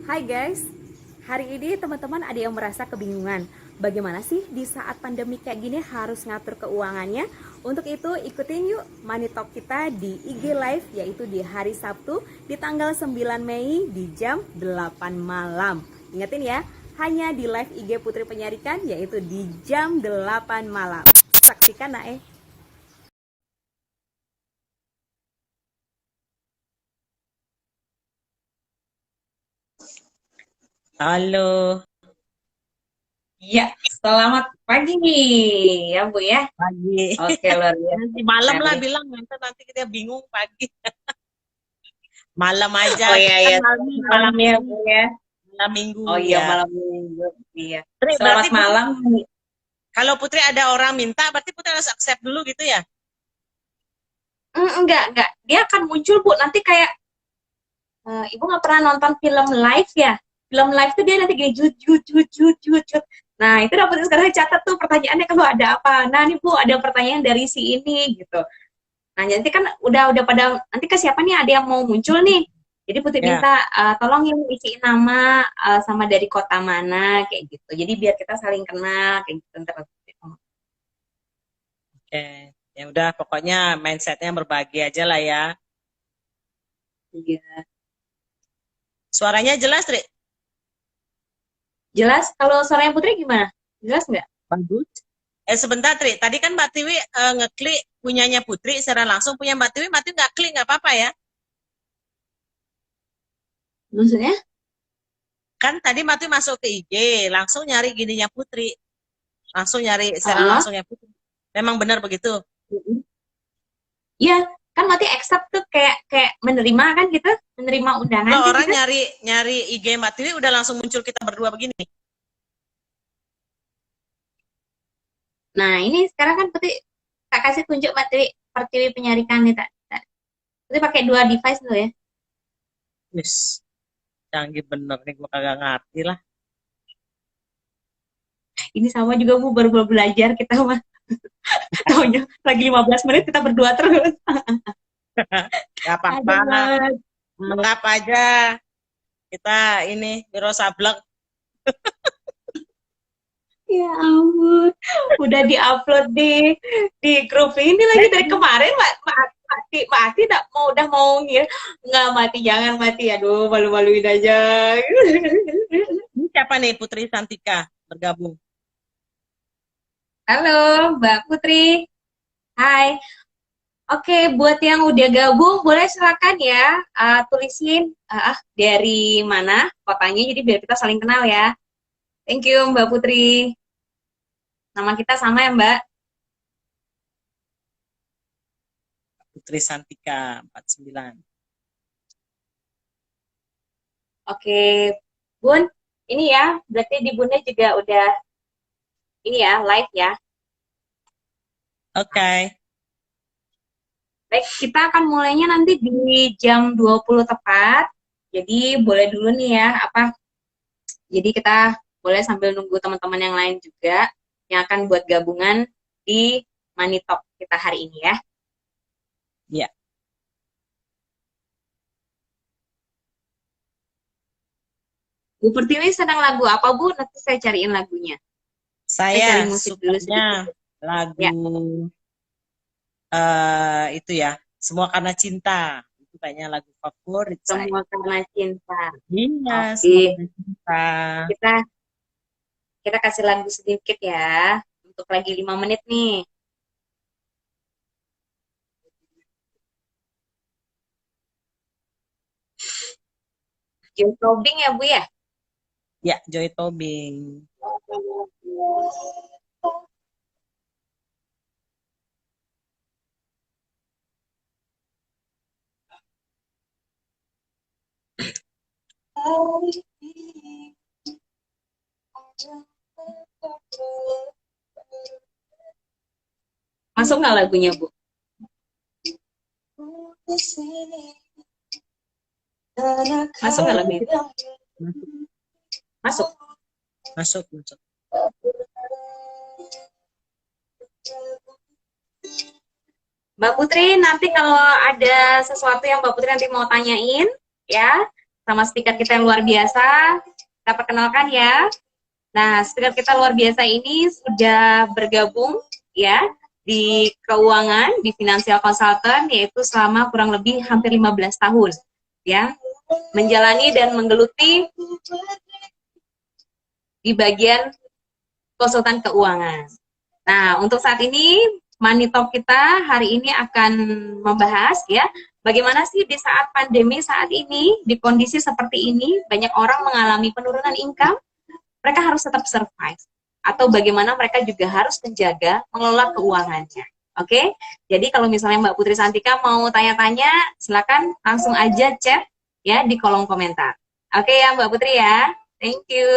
Hai guys, hari ini teman-teman ada yang merasa kebingungan. Bagaimana sih di saat pandemi kayak gini harus ngatur keuangannya? Untuk itu ikutin yuk Money Talk kita di IG Live, yaitu di hari Sabtu di tanggal 9 Mei di jam 8 malam. Ingetin ya, hanya di live IG Putri Penyarikan, yaitu di jam 8 malam. Saksikan Nae. Halo, Iya, selamat pagi ya Bu ya. pagi. Oke, luar biasa Nanti malam lah sekali. bilang, nanti kita bingung pagi. Malam aja, Oh iya kita kan ya, malam, selamat malam malam ya minggu, Bu ya. malam minggu Oh iya, ya. malam minggu. Iya. Putri, Selamat berarti Putri, malam. kalau Putri ada orang minta, berarti Putri harus accept dulu gitu ya? Enggak. Dia akan muncul Bu. Nanti kayak Ibu nggak pernah nonton film live ya? Film live tuh dia nanti gini jut jut jut jut jut jut. Nah, itu dapat sekarang catat tuh pertanyaannya kalau ada apa. Nah, nih Bu, ada pertanyaan dari si ini gitu. Nah, nanti kan udah pada nanti ke siapa nih ada yang mau muncul nih. Jadi Putri Ya, minta tolong yang isiin nama sama dari kota mana kayak gitu. Jadi biar kita saling kenal kayak gitu ntar. oke. Ya udah, pokoknya mindsetnya berbagi aja lah ya. Iya. Suaranya jelas, Tri? Jelas kalau suaranya Putri gimana? Jelas nggak? Bagus. Sebentar, Tri. Tadi kan Mbak Tiwi ngeklik punyanya Putri secara langsung, punya Mbak Tiwi nggak klik, nggak apa-apa ya? Maksudnya? Kan tadi Mbak Tiwi masuk ke IG, langsung nyari gininya Putri. Langsung nyari secara Heeh. langsungnya Putri. Memang benar begitu. Iya, kan berarti accept tuh kayak kayak menerima kan gitu, menerima undangan Kalau kan orang gitu. nyari nyari IG Mbak Tiwi udah langsung muncul kita berdua begini. Nah, ini sekarang kan Putri tak kasih tunjuk materi Pertiwi penyarikan nih tak. Putri pakai dua device dulu ya. Wis, canggih bener nih, gue kagak ngerti lah. Ini sama juga Bu baru belajar kita mah. Taunya lagi 15 menit kita berdua terus. Gak apa-apa, Aduh, anggap aja kita ini Wiro Sableng. ya ampun. Udah diupload di grup ini lagi dari kemarin, mati tak mau udah mau nggak mati jangan mati. Aduh, malu-maluin aja. Ini siapa nih Putri Santika bergabung? Halo, Mbak Putri. Hai. Oke, buat yang udah gabung, boleh silakan ya tulisin dari mana kotanya, jadi biar kita saling kenal ya. Thank you, Mbak Putri. Nama kita sama ya, Mbak. Putri Santika 49. Oke, Bun. Ini ya, berarti di Bunda juga udah ini ya, live ya. Oke. Baik, kita akan mulainya nanti di jam 20 tepat. Jadi boleh dulu nih ya, jadi kita boleh sambil nunggu teman-teman yang lain juga yang akan buat gabungan di Money Talk kita hari ini ya. Ya, Bu Pertiwi sedang lagu apa Bu? Nanti saya cariin lagunya. Saya saya cari musik dulu sukanya sedikit. lagu Ya, itu ya, Semua Karena Cinta. Itu kayaknya lagu favorit saya. semua karena cinta. Iya, Semua Oke, Karena Cinta. kita kita kasih lagu sedikit ya. Untuk lagi 5 menit nih. Jam Tobing ya Bu ya? Ya, Joy Tobing. Masuk nggak lagunya Bu? Masuk nggak lagunya? Masuk. Masuk, masuk. Mbak Putri, nanti kalau ada sesuatu yang Mbak Putri nanti mau tanyain, ya, sama speaker kita yang luar biasa. Kita perkenalkan ya. Nah, speaker kita luar biasa ini sudah bergabung ya di keuangan, di financial consultant, yaitu selama kurang lebih hampir 15 tahun ya, menjalani dan menggeluti di bagian konsultan keuangan. Nah, untuk saat ini Money Talk kita hari ini akan membahas ya, bagaimana sih di saat pandemi saat ini, di kondisi seperti ini, banyak orang mengalami penurunan income, mereka harus tetap survive. Atau bagaimana mereka juga harus menjaga, mengelola keuangannya. Oke? Jadi kalau misalnya Mbak Putri Santika mau tanya-tanya, silakan langsung aja chat ya di kolom komentar. Oke ya Mbak Putri ya. Thank you.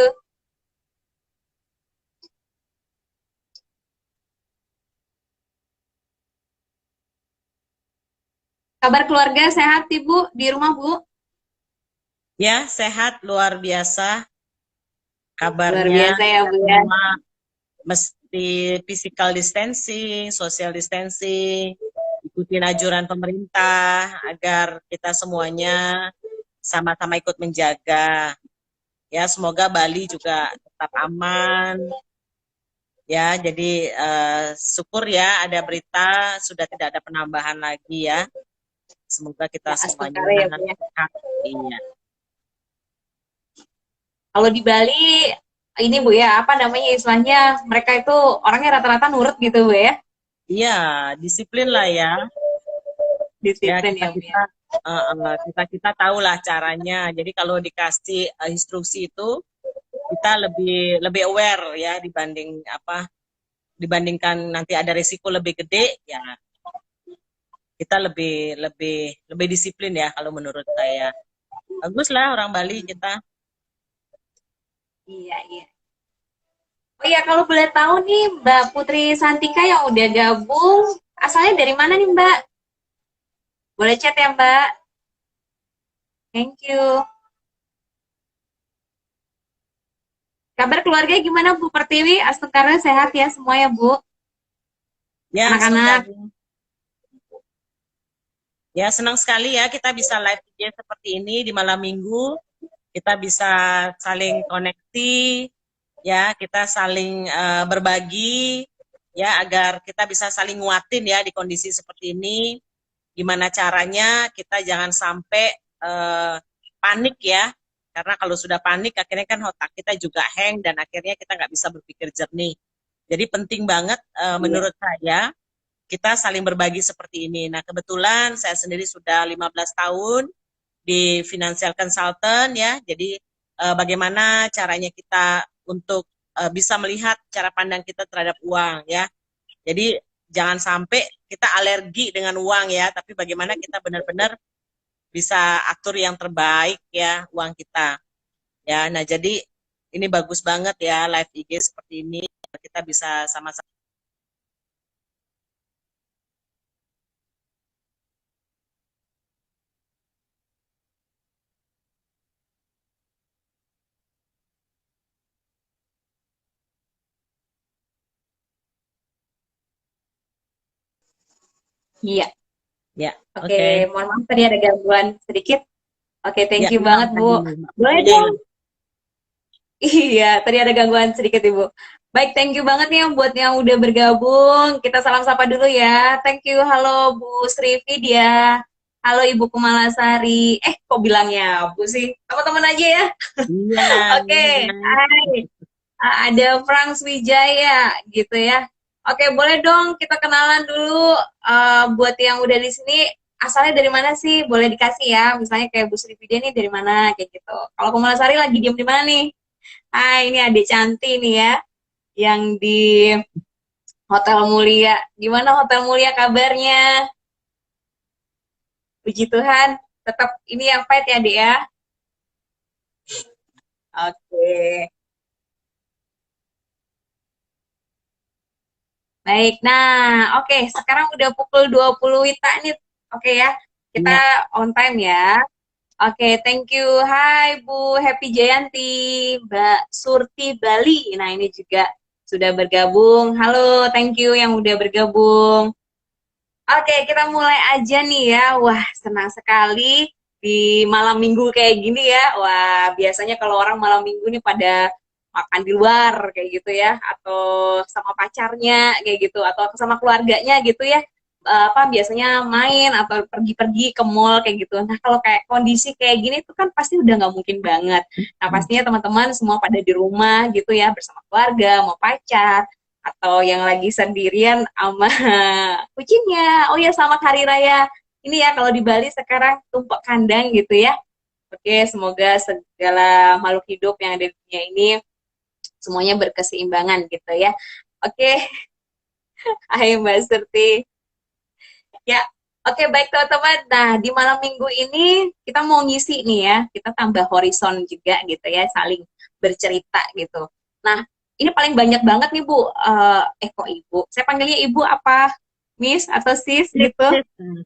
Kabar keluarga sehat Ibu di rumah Bu? Ya, sehat luar biasa Luar kabarnya. biasa ya Bu ya. Semua mesti physical distancing, social distancing, ikutin anjuran pemerintah agar kita semuanya sama-sama ikut menjaga. Ya, semoga Bali juga tetap aman. Ya, jadi syukur ya ada berita sudah tidak ada penambahan lagi ya. Semoga kita Ya, semuanya astaga ya Bu ya. sehat. Iya. Kalau di Bali ini Bu ya, apa namanya istilahnya, mereka itu orangnya rata-rata nurut gitu Bu ya. Iya, disiplin lah ya. Ya Disiplin kita ya Bu ya. kita kita tahulah caranya. Jadi kalau dikasih instruksi itu kita lebih aware ya dibandingkan nanti ada risiko lebih gede ya kita lebih disiplin ya kalau menurut saya. Bagus lah orang Bali kita. Iya, iya. Oh iya, kalau boleh tahu nih Mbak Putri Santika yang udah gabung, asalnya dari mana nih Mbak? Boleh chat ya Mbak. Thank you. Kabar keluarga gimana Bu Pertiwi? Astukarnya sehat ya semua ya Bu? Ya, Anak-anak. Ya, senang sekali ya kita bisa live IG seperti ini di malam minggu. Kita bisa saling koneksi, ya, kita saling berbagi, ya, agar kita bisa saling nguatin ya di kondisi seperti ini. Gimana caranya kita jangan sampai panik ya, karena kalau sudah panik akhirnya kan otak kita juga hang dan akhirnya kita nggak bisa berpikir jernih. Jadi penting banget menurut saya kita saling berbagi seperti ini. Nah, kebetulan saya sendiri sudah 15 tahun di financial consultant ya. Jadi bagaimana caranya kita untuk bisa melihat cara pandang kita terhadap uang ya. Jadi jangan sampai kita alergi dengan uang ya, tapi bagaimana kita benar-benar bisa atur yang terbaik ya uang kita. Ya, nah jadi ini bagus banget ya live IG seperti ini. Kita bisa sama-sama. Iya. Ya, Oke, oke. mohon maaf tadi ada gangguan sedikit. Oke, thank Ya, you hilang banget Bu. tadi. Boleh Aja dong. hilang. Iya, tadi ada gangguan sedikit Ibu. Baik, thank you banget nih buat yang udah bergabung. Kita salam sapa dulu ya. Thank you, halo Bu Sri Vidya. Halo Ibu Kumalasari. Kok bilangnya Bu sih? Teman-teman aja ya. Iya, Oke, iya. hai. Ada Frank Wijaya gitu ya. Oke, boleh dong kita kenalan dulu buat yang udah di sini asalnya dari mana sih? Boleh dikasih ya. Misalnya kayak Bu Sri Vidya nih dari mana kayak gitu. Kalau Kumalasari lagi diem di mana nih? Hai, ini adik cantik nih ya yang di Hotel Mulia. Gimana Hotel Mulia kabarnya? Puji Tuhan, tetap ini yang fight ya, Dek ya. Oke. Baik, nah oke, sekarang udah pukul 20 WITA nih. Oke ya, kita Iya. on time ya. Oke, thank you. Hai Bu Happy Jayanti, Mbak Surti Bali. Nah ini juga sudah bergabung. Halo, thank you yang udah bergabung. Oke, kita mulai aja nih ya. Wah, senang sekali di malam minggu kayak gini ya. Wah, biasanya kalau orang malam minggu nih pada makan di luar kayak gitu ya, atau sama pacarnya kayak gitu, atau sama keluarganya gitu ya. Apa biasanya main atau pergi-pergi ke mall kayak gitu. Nah, kalau kayak kondisi kayak gini tuh kan pasti udah nggak mungkin banget. Nah, pastinya teman-teman semua pada di rumah gitu ya, bersama keluarga, mau pacar, atau yang lagi sendirian sama kucingnya. Oh ya, selamat hari raya. Ini ya kalau di Bali sekarang tumpuk kandang gitu ya. Oke, semoga segala makhluk hidup yang ada di dunia ini semuanya berkeseimbangan gitu ya. Oke, hai Mbak Surti. Ya, oke baik teman-teman. Nah, di malam minggu ini kita mau ngisi nih ya, kita tambah horizon juga gitu ya, saling bercerita gitu. Nah, ini paling banyak banget nih Bu. Kok Ibu? Saya panggilnya Ibu apa? Miss atau Sis Sis, gitu?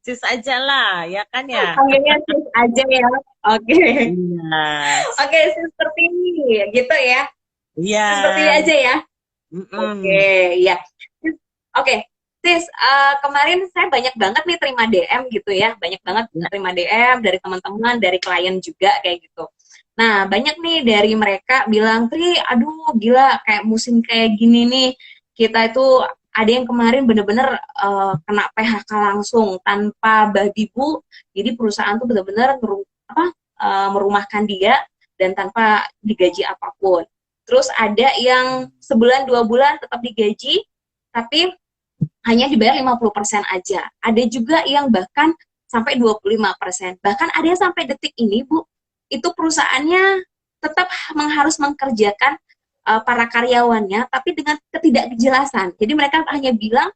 sis, sis aja lah, ya kan ya? Panggilnya Sis aja ya. Oke. Iya. Oke, Sis Pertiwi gitu ya. Iya. Sis Pertiwi aja ya. Oke, Mm-mm. ya. Oke, Sis, kemarin saya banyak banget nih terima DM gitu ya, banyak banget Ya. terima DM dari teman-teman, dari klien juga kayak gitu. Nah, banyak nih dari mereka bilang, Tri, aduh gila, kayak musim kayak gini nih, kita itu ada yang kemarin bener-bener kena PHK langsung tanpa babi bu, jadi perusahaan tuh bener-bener merumahkan dia dan tanpa digaji apapun. Terus ada yang sebulan 2 bulan tetap digaji, tapi hanya dibayar 50% aja. Ada juga yang bahkan sampai 25%. Bahkan ada yang sampai detik ini, Bu, itu perusahaannya tetap harus mengerjakan para karyawannya, tapi dengan ketidakjelasan. Jadi mereka hanya bilang,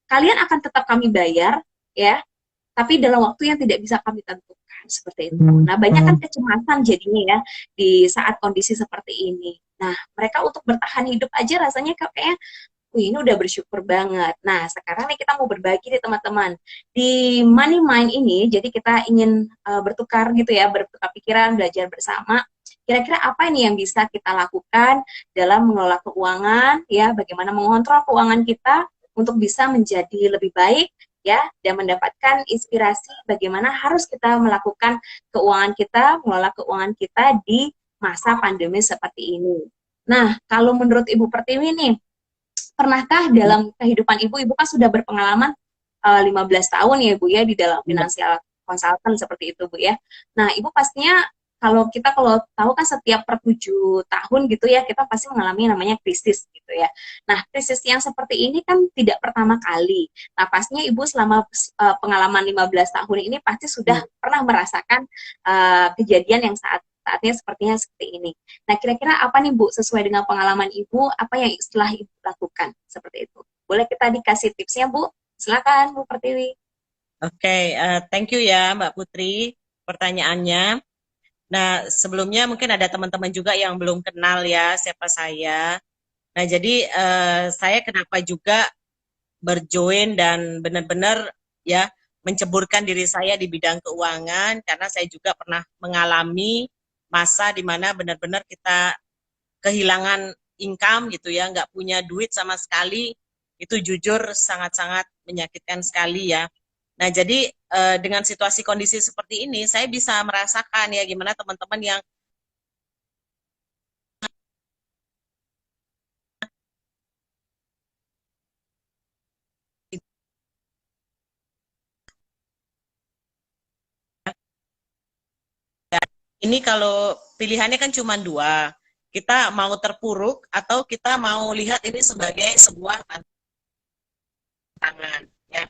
kalian akan tetap kami bayar, ya, tapi dalam waktu yang tidak bisa kami tentukan. Seperti itu. Nah, banyak kan kecemasan jadinya ya di saat kondisi seperti ini. Nah, mereka untuk bertahan hidup aja rasanya kayaknya wih, ini udah bersyukur banget. Nah, sekarang nih kita mau berbagi nih teman-teman. Di Money Mind ini, jadi kita ingin bertukar gitu ya, bertukar pikiran, belajar bersama. Kira-kira apa ini yang bisa kita lakukan dalam mengelola keuangan, ya, bagaimana mengontrol keuangan kita untuk bisa menjadi lebih baik, ya, dan mendapatkan inspirasi bagaimana harus kita melakukan keuangan kita, mengelola keuangan kita di masa pandemi seperti ini. Nah, kalau menurut Ibu Pertiwi nih, pernahkah dalam kehidupan ibu kan sudah berpengalaman 15 tahun ya Bu ya di dalam financial consultant seperti itu Bu ya. Nah Ibu pastinya kalau tahu kan setiap per 7 tahun gitu ya kita pasti mengalami namanya krisis gitu ya. Nah krisis yang seperti ini kan tidak pertama kali. Nah pastinya Ibu selama pengalaman 15 tahun ini pasti sudah pernah merasakan kejadian yang saatnya sepertinya seperti ini. Nah, kira-kira apa nih Bu, sesuai dengan pengalaman Ibu, apa yang setelah Ibu lakukan? Seperti itu. Boleh kita dikasih tipsnya Bu? Silakan Bu Pertiwi. Oke, thank you ya Mbak Putri pertanyaannya. Nah, sebelumnya mungkin ada teman-teman juga yang belum kenal ya siapa saya. Nah, jadi saya kenapa juga berjoin dan benar-benar ya menceburkan diri saya di bidang keuangan karena saya juga pernah mengalami masa di mana benar-benar kita kehilangan income gitu ya, nggak punya duit sama sekali, itu jujur sangat-sangat menyakitkan sekali ya. Nah, jadi dengan situasi kondisi seperti ini, saya bisa merasakan ya gimana teman-teman yang ini kalau pilihannya kan cuma dua, kita mau terpuruk atau kita mau lihat ini sebagai sebuah tantangan ya.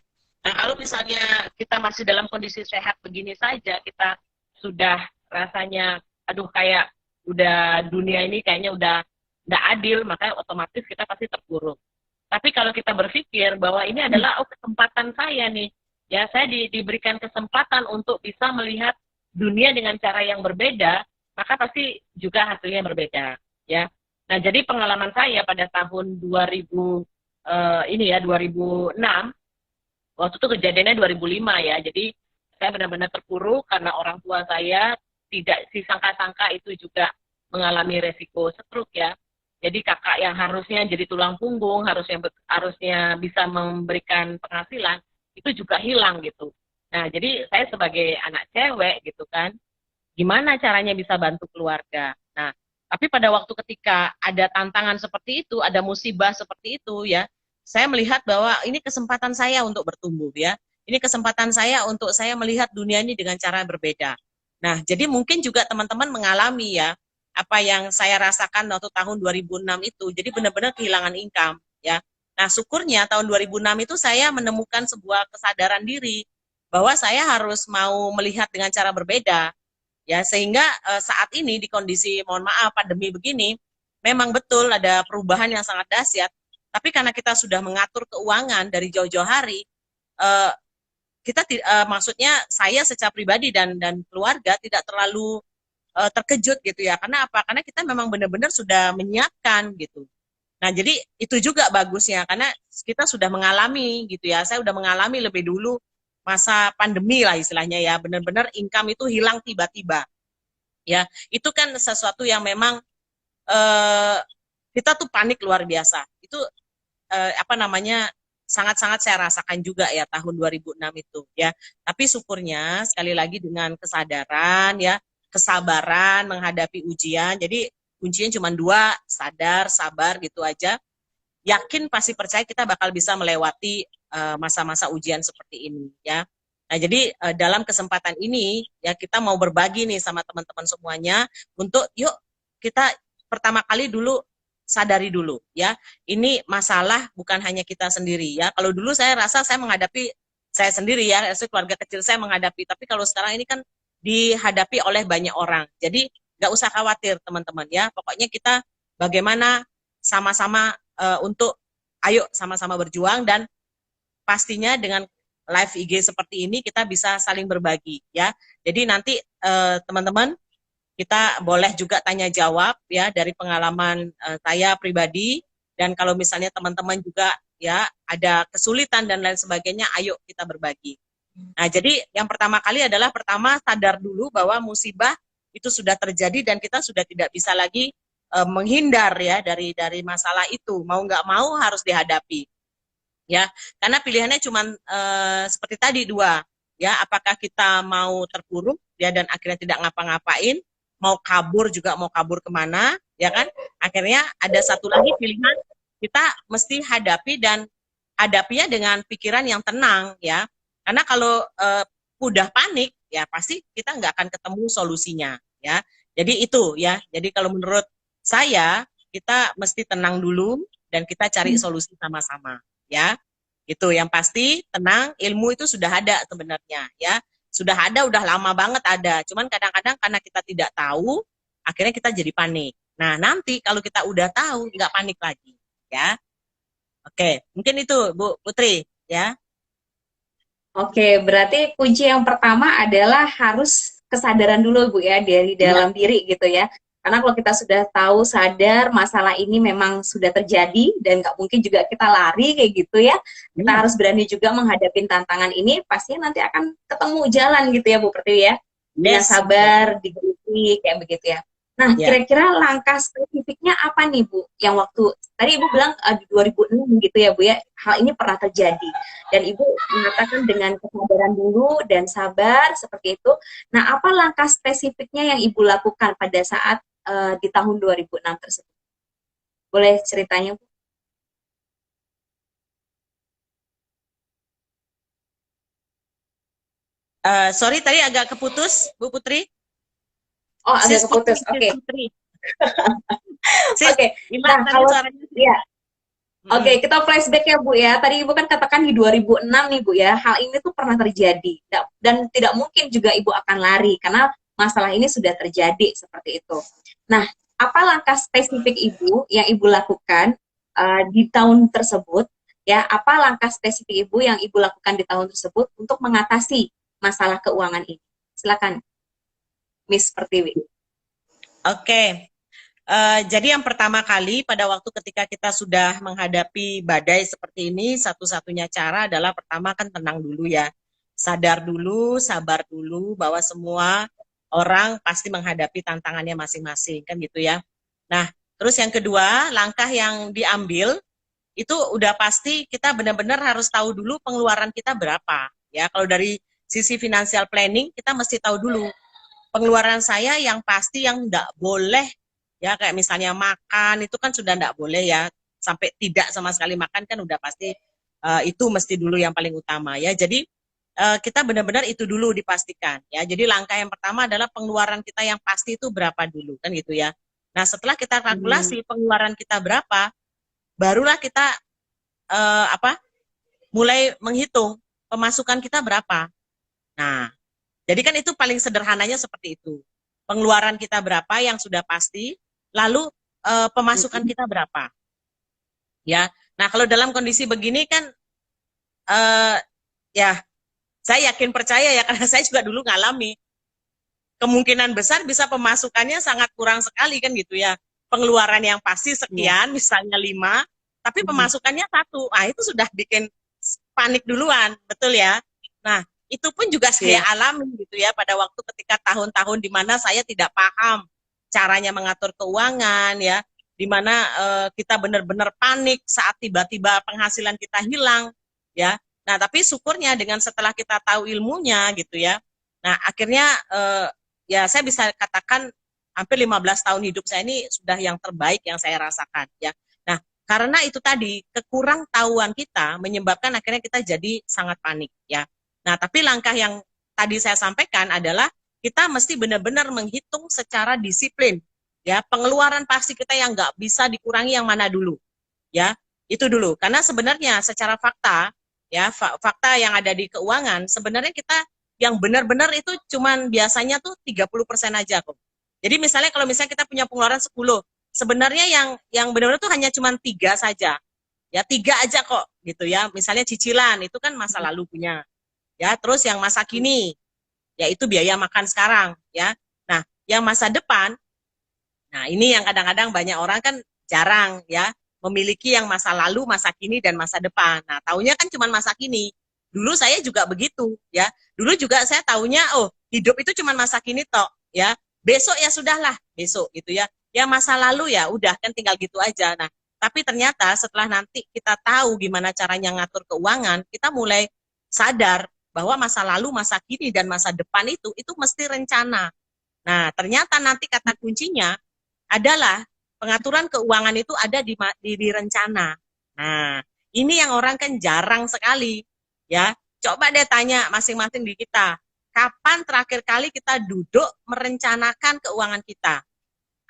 Nah, kalau misalnya kita masih dalam kondisi sehat begini saja, kita sudah rasanya aduh kayak udah dunia ini kayaknya udah nggak adil, maka otomatis kita pasti terpuruk. Tapi kalau kita berpikir bahwa ini adalah kesempatan saya nih, ya saya diberikan kesempatan untuk bisa melihat dunia dengan cara yang berbeda, maka pasti juga hasilnya berbeda, ya. Nah, jadi pengalaman saya pada tahun 2000 ini ya 2006, waktu itu kejadiannya 2005 ya. Jadi saya benar-benar terpuruk karena orang tua saya tidak disangka-sangka itu juga mengalami resiko stroke ya. Jadi kakak yang harusnya jadi tulang punggung, harusnya bisa memberikan penghasilan, itu juga hilang gitu. Nah, jadi saya sebagai anak cewek gitu kan, gimana caranya bisa bantu keluarga. Nah, tapi pada waktu ketika ada tantangan seperti itu, ada musibah seperti itu ya, saya melihat bahwa ini kesempatan saya untuk bertumbuh ya. Ini kesempatan saya untuk saya melihat dunia ini dengan cara berbeda. Nah, jadi mungkin juga teman-teman mengalami ya apa yang saya rasakan waktu tahun 2006 itu. Jadi benar-benar kehilangan income ya. Nah, syukurnya tahun 2006 itu saya menemukan sebuah kesadaran diri bahwa saya harus mau melihat dengan cara berbeda ya, sehingga saat ini di kondisi mohon maaf pandemi begini memang betul ada perubahan yang sangat dahsyat, tapi karena kita sudah mengatur keuangan dari jauh-jauh hari, eh, kita maksudnya saya secara pribadi dan keluarga tidak terlalu terkejut gitu ya, karena apa, karena kita memang benar-benar sudah menyiapkan gitu. Nah, jadi itu juga bagusnya karena kita sudah mengalami gitu ya. Saya sudah mengalami lebih dulu masa pandemi lah istilahnya ya. Benar-benar income itu hilang tiba-tiba. Ya, itu kan sesuatu yang memang eh, kita tuh panik luar biasa. Itu apa namanya? Sangat-sangat saya rasakan juga ya tahun 2006 itu ya. Tapi syukurnya sekali lagi dengan kesadaran ya, kesabaran menghadapi ujian. Jadi kuncinya cuma dua, sadar, sabar gitu aja. Yakin pasti percaya kita bakal bisa melewati masa-masa ujian seperti ini ya. Nah, jadi dalam kesempatan ini ya kita mau berbagi nih sama teman-teman semuanya untuk yuk kita pertama kali dulu sadari dulu ya. Ini masalah bukan hanya kita sendiri ya. Kalau dulu saya rasa saya menghadapi saya sendiri ya, keluarga kecil saya menghadapi, tapi kalau sekarang ini kan dihadapi oleh banyak orang. Jadi nggak usah khawatir teman-teman ya. Pokoknya kita bagaimana sama-sama untuk ayo sama-sama berjuang dan pastinya dengan live IG seperti ini kita bisa saling berbagi ya. Jadi nanti teman-teman kita boleh juga tanya jawab ya dari pengalaman saya pribadi, dan kalau misalnya teman-teman juga ya ada kesulitan dan lain sebagainya, ayo kita berbagi. Nah, jadi yang pertama kali adalah pertama sadar dulu bahwa musibah itu sudah terjadi dan kita sudah tidak bisa lagi menghindar ya dari masalah itu. Mau nggak mau harus dihadapi. Ya, karena pilihannya cuma seperti tadi dua, ya, apakah kita mau terpuruk ya dan akhirnya tidak ngapa-ngapain, mau kabur juga mau kabur kemana, ya kan? Akhirnya ada satu lagi pilihan, kita mesti hadapi dan hadapinya dengan pikiran yang tenang, ya. Karena kalau udah panik, ya pasti kita nggak akan ketemu solusinya, ya. Jadi itu, ya. Jadi kalau menurut saya, kita mesti tenang dulu dan kita cari solusi sama-sama, ya. Gitu. Yang pasti tenang, ilmu itu sudah ada sebenarnya, ya. Sudah ada, udah lama banget ada. Cuman kadang-kadang karena kita tidak tahu, akhirnya kita jadi panik. Nah, nanti kalau kita udah tahu, nggak panik lagi, ya. Oke, mungkin itu Bu Putri, ya. Oke, berarti kunci yang pertama adalah harus kesadaran dulu Bu ya dari dalam diri gitu ya. Karena kalau kita sudah tahu sadar masalah ini memang sudah terjadi dan nggak mungkin juga kita lari kayak gitu ya. Kita harus berani juga menghadapi tantangan ini, pastinya nanti akan ketemu jalan gitu ya Bu Pertiwi ya. Dengan sabar, digeluti kayak begitu ya. Nah, kira-kira langkah spesifiknya apa nih Bu? Yang waktu tadi Ibu bilang di 2006 gitu ya Bu ya, hal ini pernah terjadi. Dan Ibu mengatakan dengan kesadaran dulu dan sabar seperti itu. Nah, apa langkah spesifiknya yang Ibu lakukan pada saat di tahun 2006 tersebut? Boleh ceritanya Bu? Sorry, tadi agak keputus, Bu Putri. Oh, agak keputus. Oke. Oke. Nah, kalau ya. Oke, kita flashback ya Bu ya. Tadi Ibu kan katakan di 2006 nih Bu ya, hal ini tuh pernah terjadi dan tidak mungkin juga Ibu akan lari karena masalah ini sudah terjadi seperti itu. Nah, apa langkah spesifik Ibu yang Ibu lakukan di tahun tersebut? Ya, apa langkah spesifik Ibu yang Ibu lakukan di tahun tersebut untuk mengatasi masalah keuangan ini? Silakan, Miss Pertiwi. Oke. Jadi yang pertama kali pada waktu ketika kita sudah menghadapi badai seperti ini, satu-satunya cara adalah pertama kan tenang dulu ya. Sadar dulu, sabar dulu bahwa semua orang pasti menghadapi tantangannya masing-masing, kan gitu ya. Nah, terus yang kedua, langkah yang diambil itu udah pasti kita benar-benar harus tahu dulu pengeluaran kita berapa. Ya, kalau dari sisi financial planning, kita mesti tahu dulu pengeluaran saya yang pasti yang enggak boleh, ya kayak misalnya makan, itu kan sudah enggak boleh ya, sampai tidak sama sekali makan kan udah pasti itu mesti dulu yang paling utama ya. Jadi kita benar-benar itu dulu dipastikan ya. Jadi langkah yang pertama adalah pengeluaran kita yang pasti itu berapa dulu kan gitu ya. Nah setelah kita kalkulasi pengeluaran kita berapa, barulah kita mulai menghitung pemasukan kita berapa. Nah jadi kan itu paling sederhananya seperti itu. Pengeluaran kita berapa yang sudah pasti, lalu pemasukan kita berapa ya. Nah kalau dalam kondisi begini kan ya saya yakin percaya ya, karena saya juga dulu ngalami. Kemungkinan besar bisa pemasukannya sangat kurang sekali kan gitu ya. Pengeluaran yang pasti sekian, misalnya 5, tapi pemasukannya 1. Ah itu sudah bikin panik duluan, betul ya. Nah itu pun juga saya alami gitu ya pada waktu ketika tahun-tahun di mana saya tidak paham caranya mengatur keuangan ya, di mana kita benar-benar panik saat tiba-tiba penghasilan kita hilang ya. Nah, tapi syukurnya dengan setelah kita tahu ilmunya gitu ya. Nah, akhirnya ya saya bisa katakan hampir 15 tahun hidup saya ini sudah yang terbaik yang saya rasakan ya. Nah, karena itu tadi kekurang tahuan kita menyebabkan akhirnya kita jadi sangat panik ya. Nah, tapi langkah yang tadi saya sampaikan adalah kita mesti benar-benar menghitung secara disiplin ya. Pengeluaran pasti kita yang nggak bisa dikurangi yang mana dulu ya. Itu dulu. Karena sebenarnya secara fakta ya, fakta yang ada di keuangan, sebenarnya kita yang benar-benar itu cuman biasanya tuh 30% aja kok. Jadi misalnya kalau misalnya kita punya pengeluaran 10, sebenarnya yang benar-benar tuh hanya cuman 3 saja. Ya 3 aja kok gitu ya. Misalnya cicilan itu kan masa lalu punya. Ya, terus yang masa kini yaitu biaya makan sekarang ya. Nah, yang masa depan, nah ini yang kadang-kadang banyak orang kan jarang ya memiliki yang masa lalu, masa kini, dan masa depan. Nah, taunya kan cuma masa kini. Dulu saya juga begitu, ya. Dulu juga saya taunya, oh, hidup itu cuma masa kini tok, ya. Besok ya sudahlah, besok gitu ya. Ya masa lalu ya udah kan tinggal gitu aja. Nah, tapi ternyata setelah nanti kita tahu gimana caranya ngatur keuangan, kita mulai sadar bahwa masa lalu, masa kini, dan masa depan itu mesti rencana. Nah, ternyata nanti kata kuncinya adalah pengaturan keuangan itu ada di rencana. Nah, ini yang orang kan jarang sekali, ya. Coba deh tanya masing-masing di kita, kapan terakhir kali kita duduk merencanakan keuangan kita?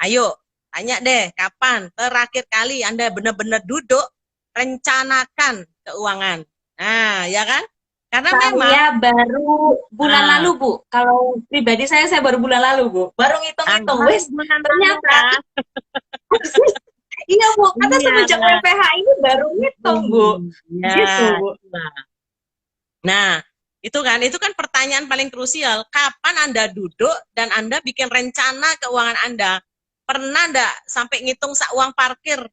Ayo, tanya deh, kapan terakhir kali Anda benar-benar duduk rencanakan keuangan? Nah, ya kan? Karena saya baru bulan lalu, Bu. Kalau pribadi saya baru bulan lalu, Bu. Baru ngitung-ngitung, wes. Ternyata iya, Bu. Kata semenjak WPH ini baru ngitung, Bu. Ya, gitu, Bu. Nah, itu kan pertanyaan paling krusial. Kapan Anda duduk dan Anda bikin rencana keuangan Anda? Pernah enggak sampai ngitung uang parkir?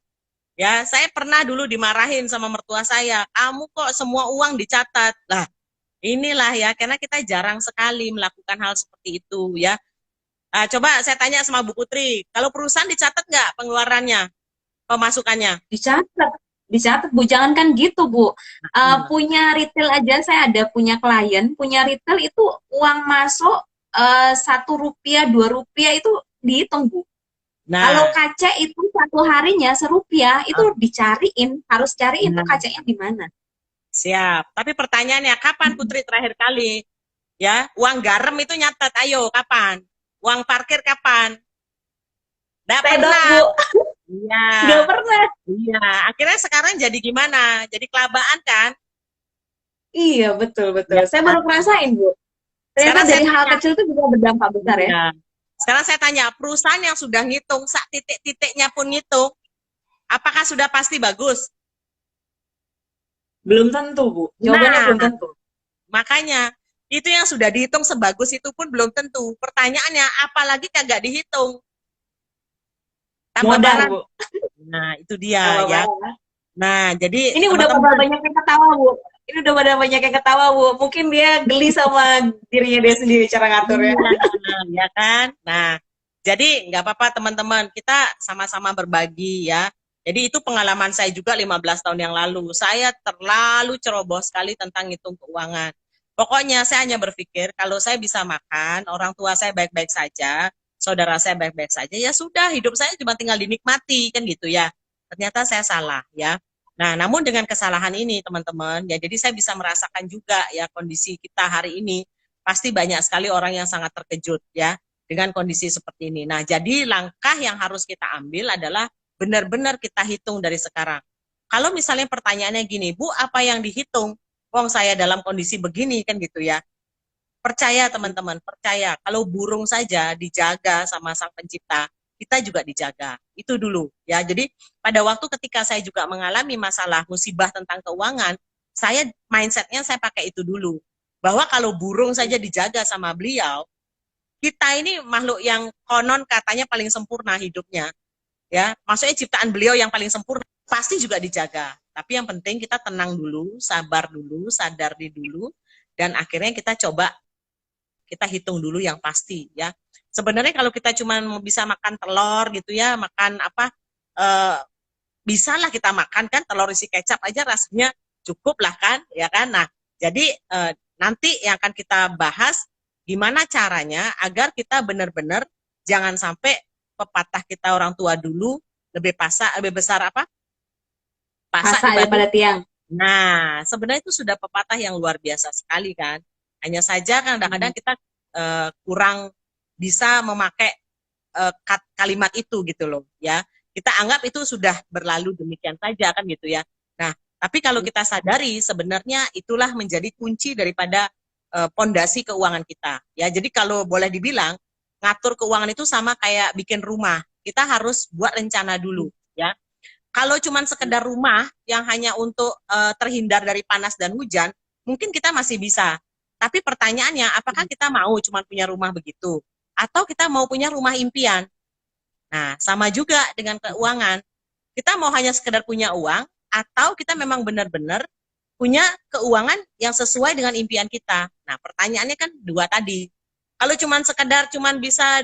Ya, saya pernah dulu dimarahin sama mertua saya. Kamu kok semua uang dicatat? Lah, inilah ya, karena kita jarang sekali melakukan hal seperti itu ya. Nah, coba saya tanya sama Bu Putri, kalau perusahaan dicatat nggak pengeluarannya, pemasukannya? Dicatat, Bu. Jangan kan gitu, Bu. Punya retail aja, saya ada punya klien, punya retail itu uang masuk Rp1, Rp2 itu dihitung, Bu. Nah, kalau kaca itu satu harinya Rp1 itu dicariin, harus cariin tuh kacanya di mana. Siap. Tapi pertanyaannya, kapan Putri terakhir kali ya uang garam itu nyatet? Ayo, kapan? Uang parkir kapan? Nggak pernah. Bu. Iya. Nggak pernah. Iya. Akhirnya sekarang jadi gimana? Jadi kelabaan kan? Iya, betul. Ya, saya baru ngerasain, Bu. Ternyata dari hal kecil itu juga berdampak besar ya. Sekarang saya tanya, perusahaan yang sudah ngitung, sak titik-titiknya pun ngitung, apakah sudah pasti bagus? Belum tentu, Bu. Jawabannya belum tentu. Makanya, itu yang sudah dihitung sebagus itu pun belum tentu. Pertanyaannya, apalagi kagak dihitung? Modal, Bu. Nah, itu dia ya. Nah, jadi ini udah pada banyak yang ketawa, Bu. Ini udah pada banyak yang ketawa, Bu. Mungkin dia geli sama dirinya dia sendiri cara ngaturnya. Ya kan? Nah, jadi nggak apa-apa teman-teman. Kita sama-sama berbagi ya. Jadi itu pengalaman saya juga 15 tahun yang lalu. Saya terlalu ceroboh sekali tentang hitung keuangan. Pokoknya saya hanya berpikir kalau saya bisa makan, orang tua saya baik-baik saja, saudara saya baik-baik saja, ya sudah, hidup saya cuma tinggal dinikmati kan gitu ya. Ternyata saya salah ya. Nah, namun dengan kesalahan ini teman-teman, ya jadi saya bisa merasakan juga ya kondisi kita hari ini. Pasti banyak sekali orang yang sangat terkejut ya dengan kondisi seperti ini. Nah, jadi langkah yang harus kita ambil adalah benar-benar kita hitung dari sekarang. Kalau misalnya pertanyaannya gini, Bu, apa yang dihitung? Wong saya dalam kondisi begini kan gitu ya. Percaya teman-teman, percaya. Kalau burung saja dijaga sama Sang Pencipta, kita juga dijaga. Itu dulu ya. Jadi pada waktu ketika saya juga mengalami masalah musibah tentang keuangan, saya mindsetnya saya pakai itu dulu. Bahwa kalau burung saja dijaga sama beliau, kita ini makhluk yang konon katanya paling sempurna hidupnya. Ya, maksudnya ciptaan beliau yang paling sempurna pasti juga dijaga. Tapi yang penting kita tenang dulu, sabar dulu, sadar dulu, dan akhirnya kita coba kita hitung dulu yang pasti ya. Sebenarnya kalau kita cuma bisa makan telur gitu ya, makan apa bisa lah kita makan kan telur isi kecap aja rasanya cukup lah kan, ya kan. Nah, jadi nanti yang akan kita bahas gimana caranya agar kita benar-benar jangan sampai pepatah kita orang tua dulu lebih besar apa? Pasak daripada tiang. Nah, sebenarnya itu sudah pepatah yang luar biasa sekali kan. Hanya saja kadang-kadang kita kurang bisa memakai kalimat itu gitu loh ya. Kita anggap itu sudah berlalu demikian saja kan gitu ya. Nah, tapi kalau kita sadari sebenarnya itulah menjadi kunci daripada pondasi keuangan kita. Ya, jadi kalau boleh dibilang ngatur keuangan itu sama kayak bikin rumah. Kita harus buat rencana dulu ya. Kalau cuma sekedar rumah yang hanya untuk terhindar dari panas dan hujan, mungkin kita masih bisa. Tapi pertanyaannya, apakah kita mau cuma punya rumah begitu? Atau kita mau punya rumah impian? Nah, sama juga dengan keuangan. Kita mau hanya sekedar punya uang, atau kita memang benar-benar punya keuangan yang sesuai dengan impian kita. Nah, pertanyaannya kan dua tadi. Kalau cuma sekedar bisa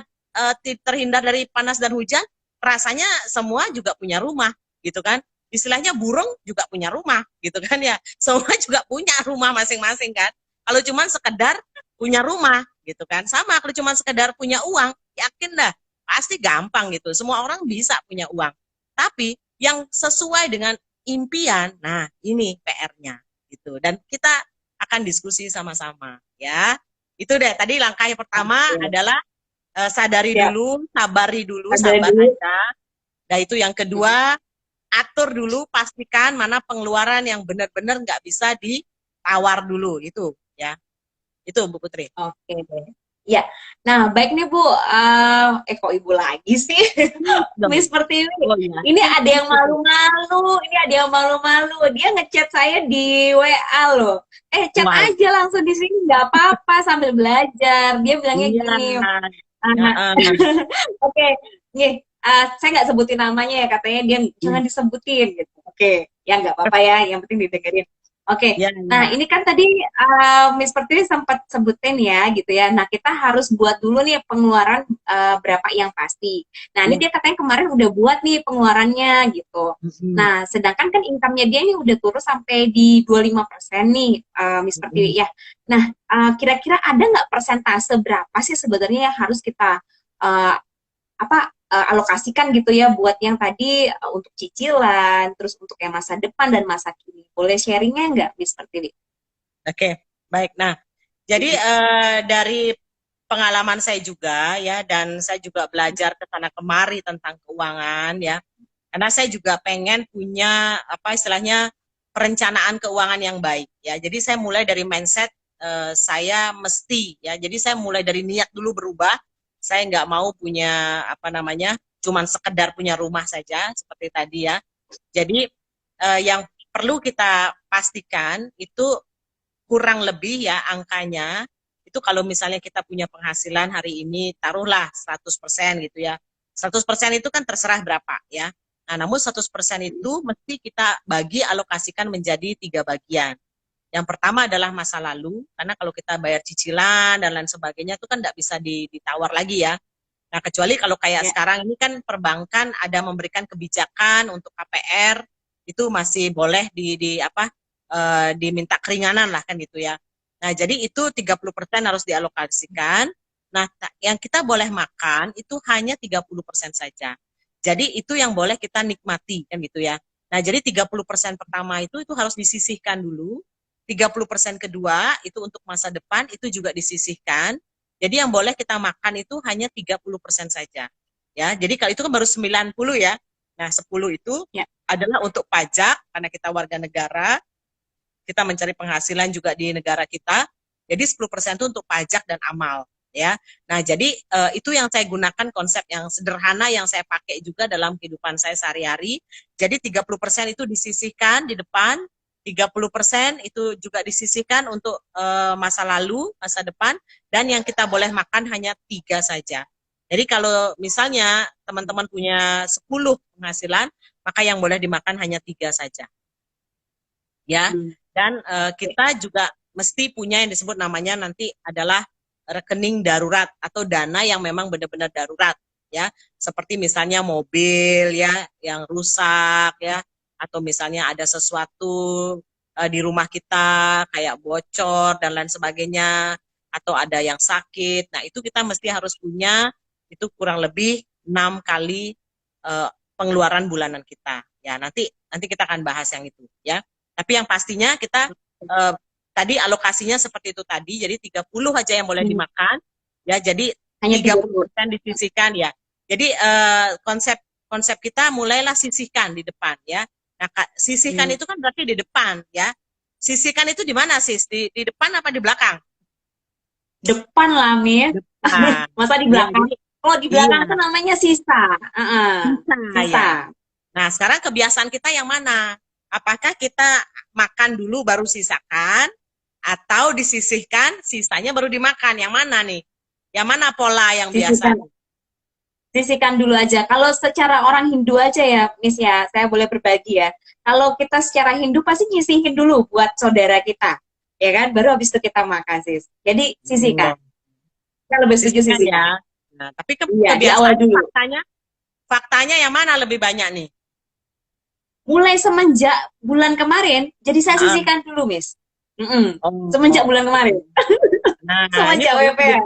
terhindar dari panas dan hujan, rasanya semua juga punya rumah, gitu kan? Istilahnya burung juga punya rumah, gitu kan ya? Semua juga punya rumah masing-masing kan? Kalau cuma sekedar punya rumah, gitu kan? Sama kalau cuma sekedar punya uang, yakin dah pasti gampang gitu. Semua orang bisa punya uang. Tapi yang sesuai dengan impian, nah ini PR-nya gitu. Dan kita akan diskusi sama-sama ya. Itu deh tadi langkah yang pertama adalah sadari dulu, sabari dulu, sabar aja. Dan itu yang kedua, atur dulu, pastikan mana pengeluaran yang benar-benar nggak bisa ditawar dulu itu ya. Itu Bu Putri. Oke. Ya, nah baik nih Bu. Kok Ibu lagi sih? Seperti ini. Oh, iya. Ini ada yang malu-malu. Ini ada yang malu-malu. Dia ngechat saya di WA loh. Chat aja langsung di sini, nggak apa-apa sambil belajar. Dia bilangnya gini. Oke, nih. Saya nggak sebutin namanya ya, katanya dia jangan disebutin gitu. Oke, ya nggak apa-apa ya. Yang penting didengerin. Oke, nah ini kan tadi Miss Pertiwi sempat sebutin ya gitu ya. Nah kita harus buat dulu nih pengeluaran berapa yang pasti. Nah ini dia katanya kemarin udah buat nih pengeluarannya gitu. Nah sedangkan kan income-nya dia ini udah turun sampai di 25% nih Miss Pertiwi ya. Nah kira-kira ada nggak persentase berapa sih sebenarnya yang harus kita alokasikan gitu ya buat yang tadi untuk cicilan, terus untuk yang masa depan dan masa kini. Boleh sharingnya nggak, Miss Pertiwi? Oke, baik. Nah, jadi dari pengalaman saya juga ya, dan saya juga belajar ke sana kemari tentang keuangan ya. Karena saya juga pengen punya istilahnya perencanaan keuangan yang baik ya. Jadi saya mulai dari mindset saya mesti ya. Jadi saya mulai dari niat dulu berubah. Saya nggak mau punya cuman sekedar punya rumah saja seperti tadi ya. Jadi yang perlu kita pastikan itu kurang lebih ya angkanya itu kalau misalnya kita punya penghasilan hari ini taruhlah 100% gitu ya. 100% itu kan terserah berapa ya. Nah, namun 100% itu mesti kita alokasikan menjadi 3 bagian. Yang pertama adalah masa lalu, karena kalau kita bayar cicilan dan lain sebagainya itu kan tidak bisa ditawar lagi ya. Nah, kecuali kalau kayak sekarang ini kan perbankan ada memberikan kebijakan untuk KPR, itu masih boleh diminta keringanan lah kan gitu ya. Nah, jadi itu 30% harus dialokasikan. Nah, yang kita boleh makan itu hanya 30% saja. Jadi itu yang boleh kita nikmati kan gitu ya. Nah, jadi 30% pertama itu harus disisihkan dulu. 30% kedua itu untuk masa depan itu juga disisihkan. Jadi yang boleh kita makan itu hanya 30% saja. Ya, jadi kalau itu kan baru 90 ya. Nah, 10 itu Ya. adalah untuk pajak karena kita warga negara, kita mencari penghasilan juga di negara kita. Jadi 10% itu untuk pajak dan amal, ya. Nah, jadi itu yang saya gunakan konsep yang sederhana yang saya pakai juga dalam kehidupan saya sehari-hari. Jadi 30% itu disisihkan di depan, 30% itu juga disisihkan untuk masa lalu, masa depan, dan yang kita boleh makan hanya 3 saja. Jadi kalau misalnya teman-teman punya 10 penghasilan, maka yang boleh dimakan hanya 3 saja. Ya, dan kita juga mesti punya yang disebut namanya nanti adalah rekening darurat atau dana yang memang benar-benar darurat, ya, seperti misalnya mobil ya yang rusak ya, atau misalnya ada sesuatu di rumah kita kayak bocor dan lain sebagainya, atau ada yang sakit. Nah, itu kita mesti harus punya itu kurang lebih 6 kali pengeluaran bulanan kita. Ya, nanti kita akan bahas yang itu ya. Tapi yang pastinya kita tadi alokasinya seperti itu tadi, jadi 30 aja yang boleh dimakan, ya, jadi hanya 30% disisihkan ya. Jadi konsep kita mulailah sisihkan di depan ya. Nah, sisihkan itu kan berarti di depan ya. Sisihkan itu di mana sis? Di depan apa di belakang? Depan lah, Mir. Masa di belakang? Ya, kalau di belakang itu namanya sisa. Sisa. Ya. Nah, sekarang kebiasaan kita yang mana? Apakah kita makan dulu baru sisakan, atau disisihkan, sisanya baru dimakan? Yang mana nih? Yang mana pola yang biasa? Sisihkan dulu aja. Kalau secara orang Hindu aja ya, Miss ya, saya boleh berbagi ya. Kalau kita secara Hindu pasti nyisihin dulu buat saudara kita, ya kan? Baru habis itu kita makan, sis. Jadi sisihkan. Saya lebih setuju sisihkan. Ya. Nah, tapi kebiasaan dulu. Faktanya yang mana lebih banyak nih? Mulai semenjak bulan kemarin, jadi saya sisihkan dulu, Miss. Semenjak bulan kemarin. Nah, semenjak ini WPH.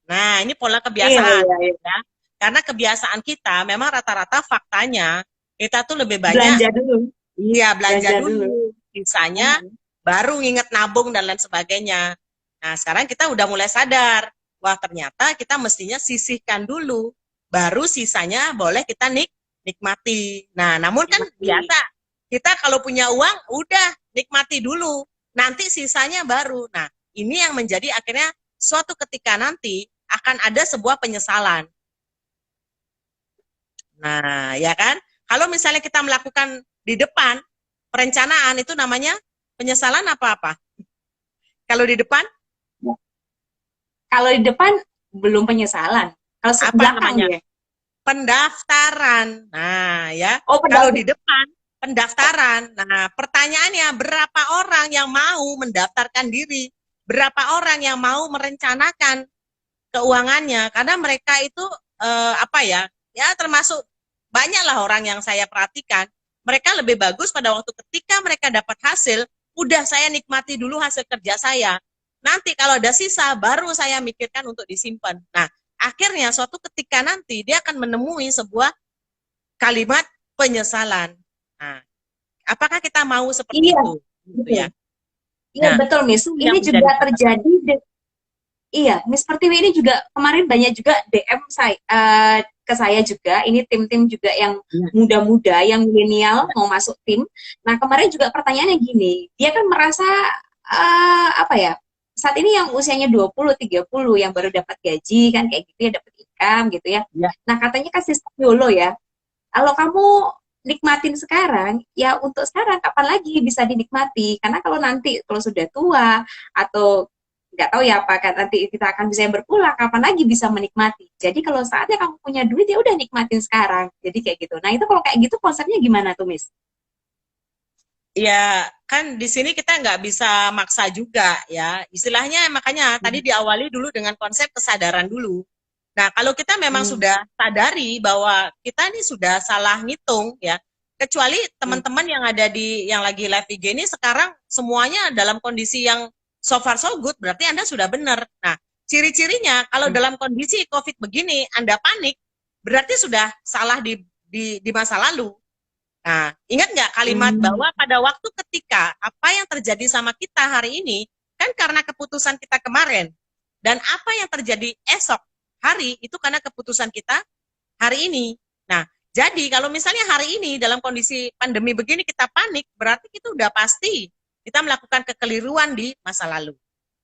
Nah, ini pola kebiasaan. Iya. Ya. Karena kebiasaan kita memang rata-rata faktanya kita tuh lebih banyak belanja dulu. Iya, belanja dulu. Sisanya baru nginget nabung dan lain sebagainya. Nah, sekarang kita udah mulai sadar, wah ternyata kita mestinya sisihkan dulu, baru sisanya boleh kita nikmati. Nah, namun kan biasa kita kalau punya uang udah nikmati dulu, nanti sisanya baru. Nah, ini yang menjadi akhirnya suatu ketika nanti akan ada sebuah penyesalan. Nah, ya kan? Kalau misalnya kita melakukan di depan perencanaan, itu namanya penyesalan apa-apa? Kalau di depan? Kalau di depan belum penyesalan. Kalau apa namanya? Ya? Pendaftaran. Nah, ya. Kalau di depan pendaftaran. Nah, pertanyaannya berapa orang yang mau mendaftarkan diri? Berapa orang yang mau merencanakan keuangannya? Karena mereka itu apa ya? Ya termasuk banyaklah orang yang saya perhatikan. Mereka lebih bagus pada waktu ketika mereka dapat hasil, udah saya nikmati dulu hasil kerja saya. Nanti kalau ada sisa, baru saya mikirkan untuk disimpan. Nah, akhirnya suatu ketika nanti dia akan menemui sebuah kalimat penyesalan. Nah, apakah kita mau seperti itu? Gitu ya. Iya, betul, Miss. Ini juga terjadi. Iya, Miss Pertiwi ini juga kemarin banyak juga DM saya, ke saya juga. Ini tim-tim juga yang muda-muda, yang milenial mau masuk tim. Nah, kemarin juga pertanyaannya gini, dia kan merasa apa ya? Saat ini yang usianya 20, 30 yang baru dapat gaji kan kayak gitu ya, dapat income gitu ya. Nah, katanya kan sistem YOLO ya. Kalau kamu nikmatin sekarang, ya untuk sekarang kapan lagi bisa dinikmati? Karena kalau nanti kalau sudah tua atau nggak tahu ya apakah nanti kita akan bisa berpulang, kapan lagi bisa menikmati. Jadi kalau saatnya kamu punya duit ya udah nikmatin sekarang. Jadi kayak gitu. Nah, itu kalau kayak gitu konsepnya gimana tuh, Miss? Ya, kan di sini kita nggak bisa maksa juga ya. Istilahnya makanya tadi diawali dulu dengan konsep kesadaran dulu. Nah, kalau kita memang sudah sadari bahwa kita ini sudah salah ngitung ya, kecuali teman-teman yang ada yang lagi live IG ini sekarang semuanya dalam kondisi yang so far so good, berarti Anda sudah benar. Nah, ciri-cirinya kalau dalam kondisi COVID begini Anda panik, berarti sudah salah di masa lalu. Nah, ingat nggak kalimat bahwa pada waktu ketika apa yang terjadi sama kita hari ini, kan karena keputusan kita kemarin, dan apa yang terjadi esok hari, itu karena keputusan kita hari ini. Nah, jadi kalau misalnya hari ini dalam kondisi pandemi begini kita panik, berarti itu udah pasti kita melakukan kekeliruan di masa lalu.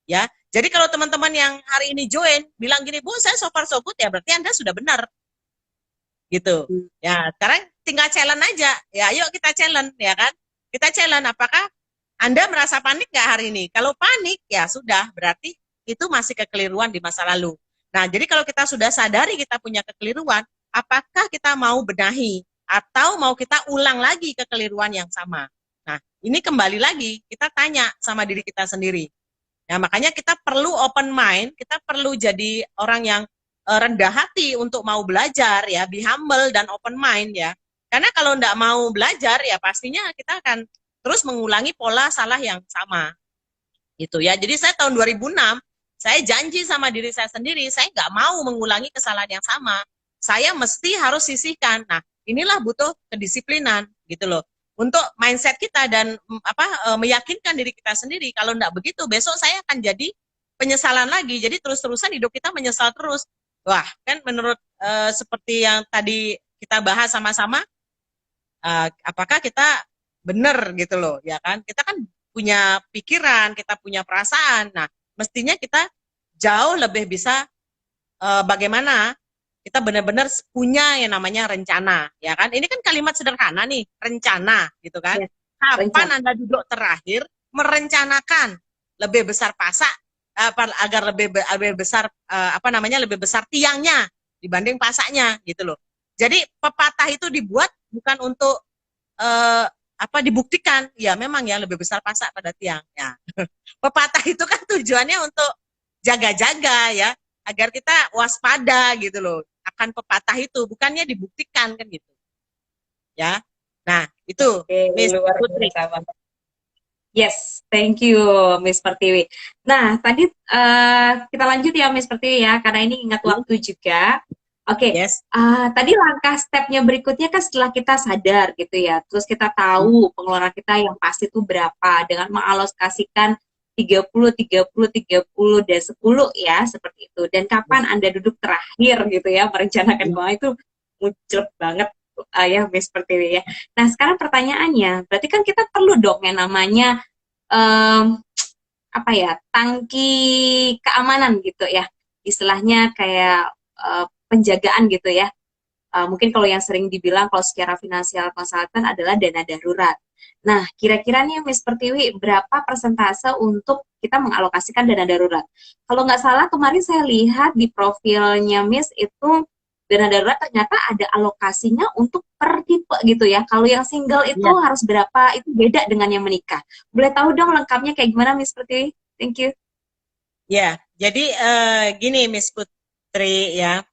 Ya, jadi kalau teman-teman yang hari ini join, bilang gini, Bu, saya so far so good, ya berarti Anda sudah benar. Gitu. Ya, sekarang tinggal challenge aja. Ya, ayo kita challenge, ya kan? Kita challenge, apakah Anda merasa panik nggak hari ini? Kalau panik, ya sudah, berarti itu masih kekeliruan di masa lalu. Nah, jadi kalau kita sudah sadari kita punya kekeliruan, apakah kita mau benahi atau mau kita ulang lagi kekeliruan yang sama? Nah, ini kembali lagi, kita tanya sama diri kita sendiri. Nah, makanya kita perlu open mind, kita perlu jadi orang yang rendah hati untuk mau belajar ya, be humble dan open mind ya. Karena kalau enggak mau belajar ya pastinya kita akan terus mengulangi pola salah yang sama. Gitu ya. Jadi saya tahun 2006 saya janji sama diri saya sendiri, saya nggak mau mengulangi kesalahan yang sama. Saya mesti harus sisihkan. Nah, inilah butuh kedisiplinan gitu loh. Untuk mindset kita dan meyakinkan diri kita sendiri. Kalau enggak begitu, besok saya akan jadi penyesalan lagi. Jadi terus-terusan hidup kita menyesal terus. Wah, kan menurut seperti yang tadi kita bahas sama-sama, apakah kita benar gitu loh, ya kan? Kita kan punya pikiran, kita punya perasaan. Nah, mestinya kita jauh lebih bisa bagaimana kita benar-benar punya yang namanya rencana, ya kan? Ini kan kalimat sederhana nih, rencana, gitu kan? Ya, kapan Anda duduk terakhir merencanakan lebih besar pasak agar lebih besar lebih besar tiangnya dibanding pasaknya gitu loh. Jadi pepatah itu dibuat bukan untuk dibuktikan ya memang ya lebih besar pasak pada tiang ya. Pepatah itu kan tujuannya untuk jaga-jaga ya agar kita waspada gitu loh akan pepatah itu, bukannya dibuktikan kan gitu. Ya. Nah, itu Miss Putri. Yes, thank you Miss Pertiwi. Nah, tadi kita lanjut ya Miss Pertiwi ya, karena ini ingat waktu juga. Oke, yes. Tadi langkah stepnya berikutnya kan setelah kita sadar gitu ya, terus kita tahu pengeluaran kita yang pasti itu berapa, dengan mengalokasikan 30, 30, 30, dan 10 ya, seperti itu. Dan kapan Anda duduk terakhir gitu ya, merencanakan keuangan itu muncul banget ya Miss Pertiwi ya. Nah sekarang pertanyaannya, berarti kan kita perlu dong yang namanya tangki keamanan gitu ya, istilahnya kayak penjagaan gitu ya. Mungkin kalau yang sering dibilang kalau secara finansial konsultan adalah dana darurat. Nah kira-kira nih Miss Pertiwi, berapa persentase untuk kita mengalokasikan dana darurat? Kalau nggak salah kemarin saya lihat di profilnya Miss itu dana darurat ternyata ada alokasinya untuk per tipe gitu ya. Kalau yang single itu harus berapa, itu beda dengan yang menikah. Boleh tahu dong lengkapnya kayak gimana Miss Putri? Thank you. Ya, jadi gini Miss Putri ya,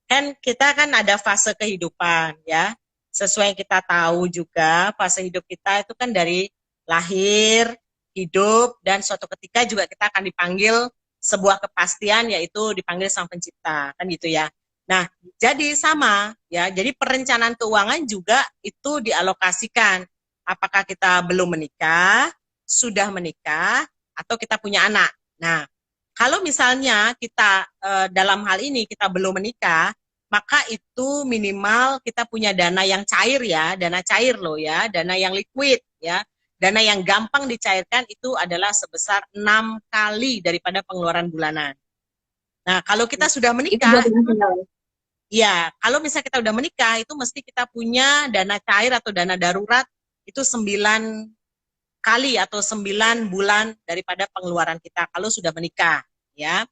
kan kita kan ada fase kehidupan ya. Sesuai yang kita tahu juga fase hidup kita itu kan dari lahir, hidup, dan suatu ketika juga kita akan dipanggil sebuah kepastian yaitu dipanggil Sang Pencipta, kan gitu ya. Nah, jadi sama ya. Jadi perencanaan keuangan juga itu dialokasikan. Apakah kita belum menikah, sudah menikah, atau kita punya anak. Nah, kalau misalnya kita dalam hal ini kita belum menikah, maka itu minimal kita punya dana yang cair ya, dana cair loh ya, dana yang liquid ya. Dana yang gampang dicairkan itu adalah sebesar 6 kali daripada pengeluaran bulanan. Nah, kalau kita sudah menikah, ya, kalau misalnya kita udah menikah, itu mesti kita punya dana cair atau dana darurat itu 9 kali atau 9 bulan daripada pengeluaran kita kalau sudah menikah, ya.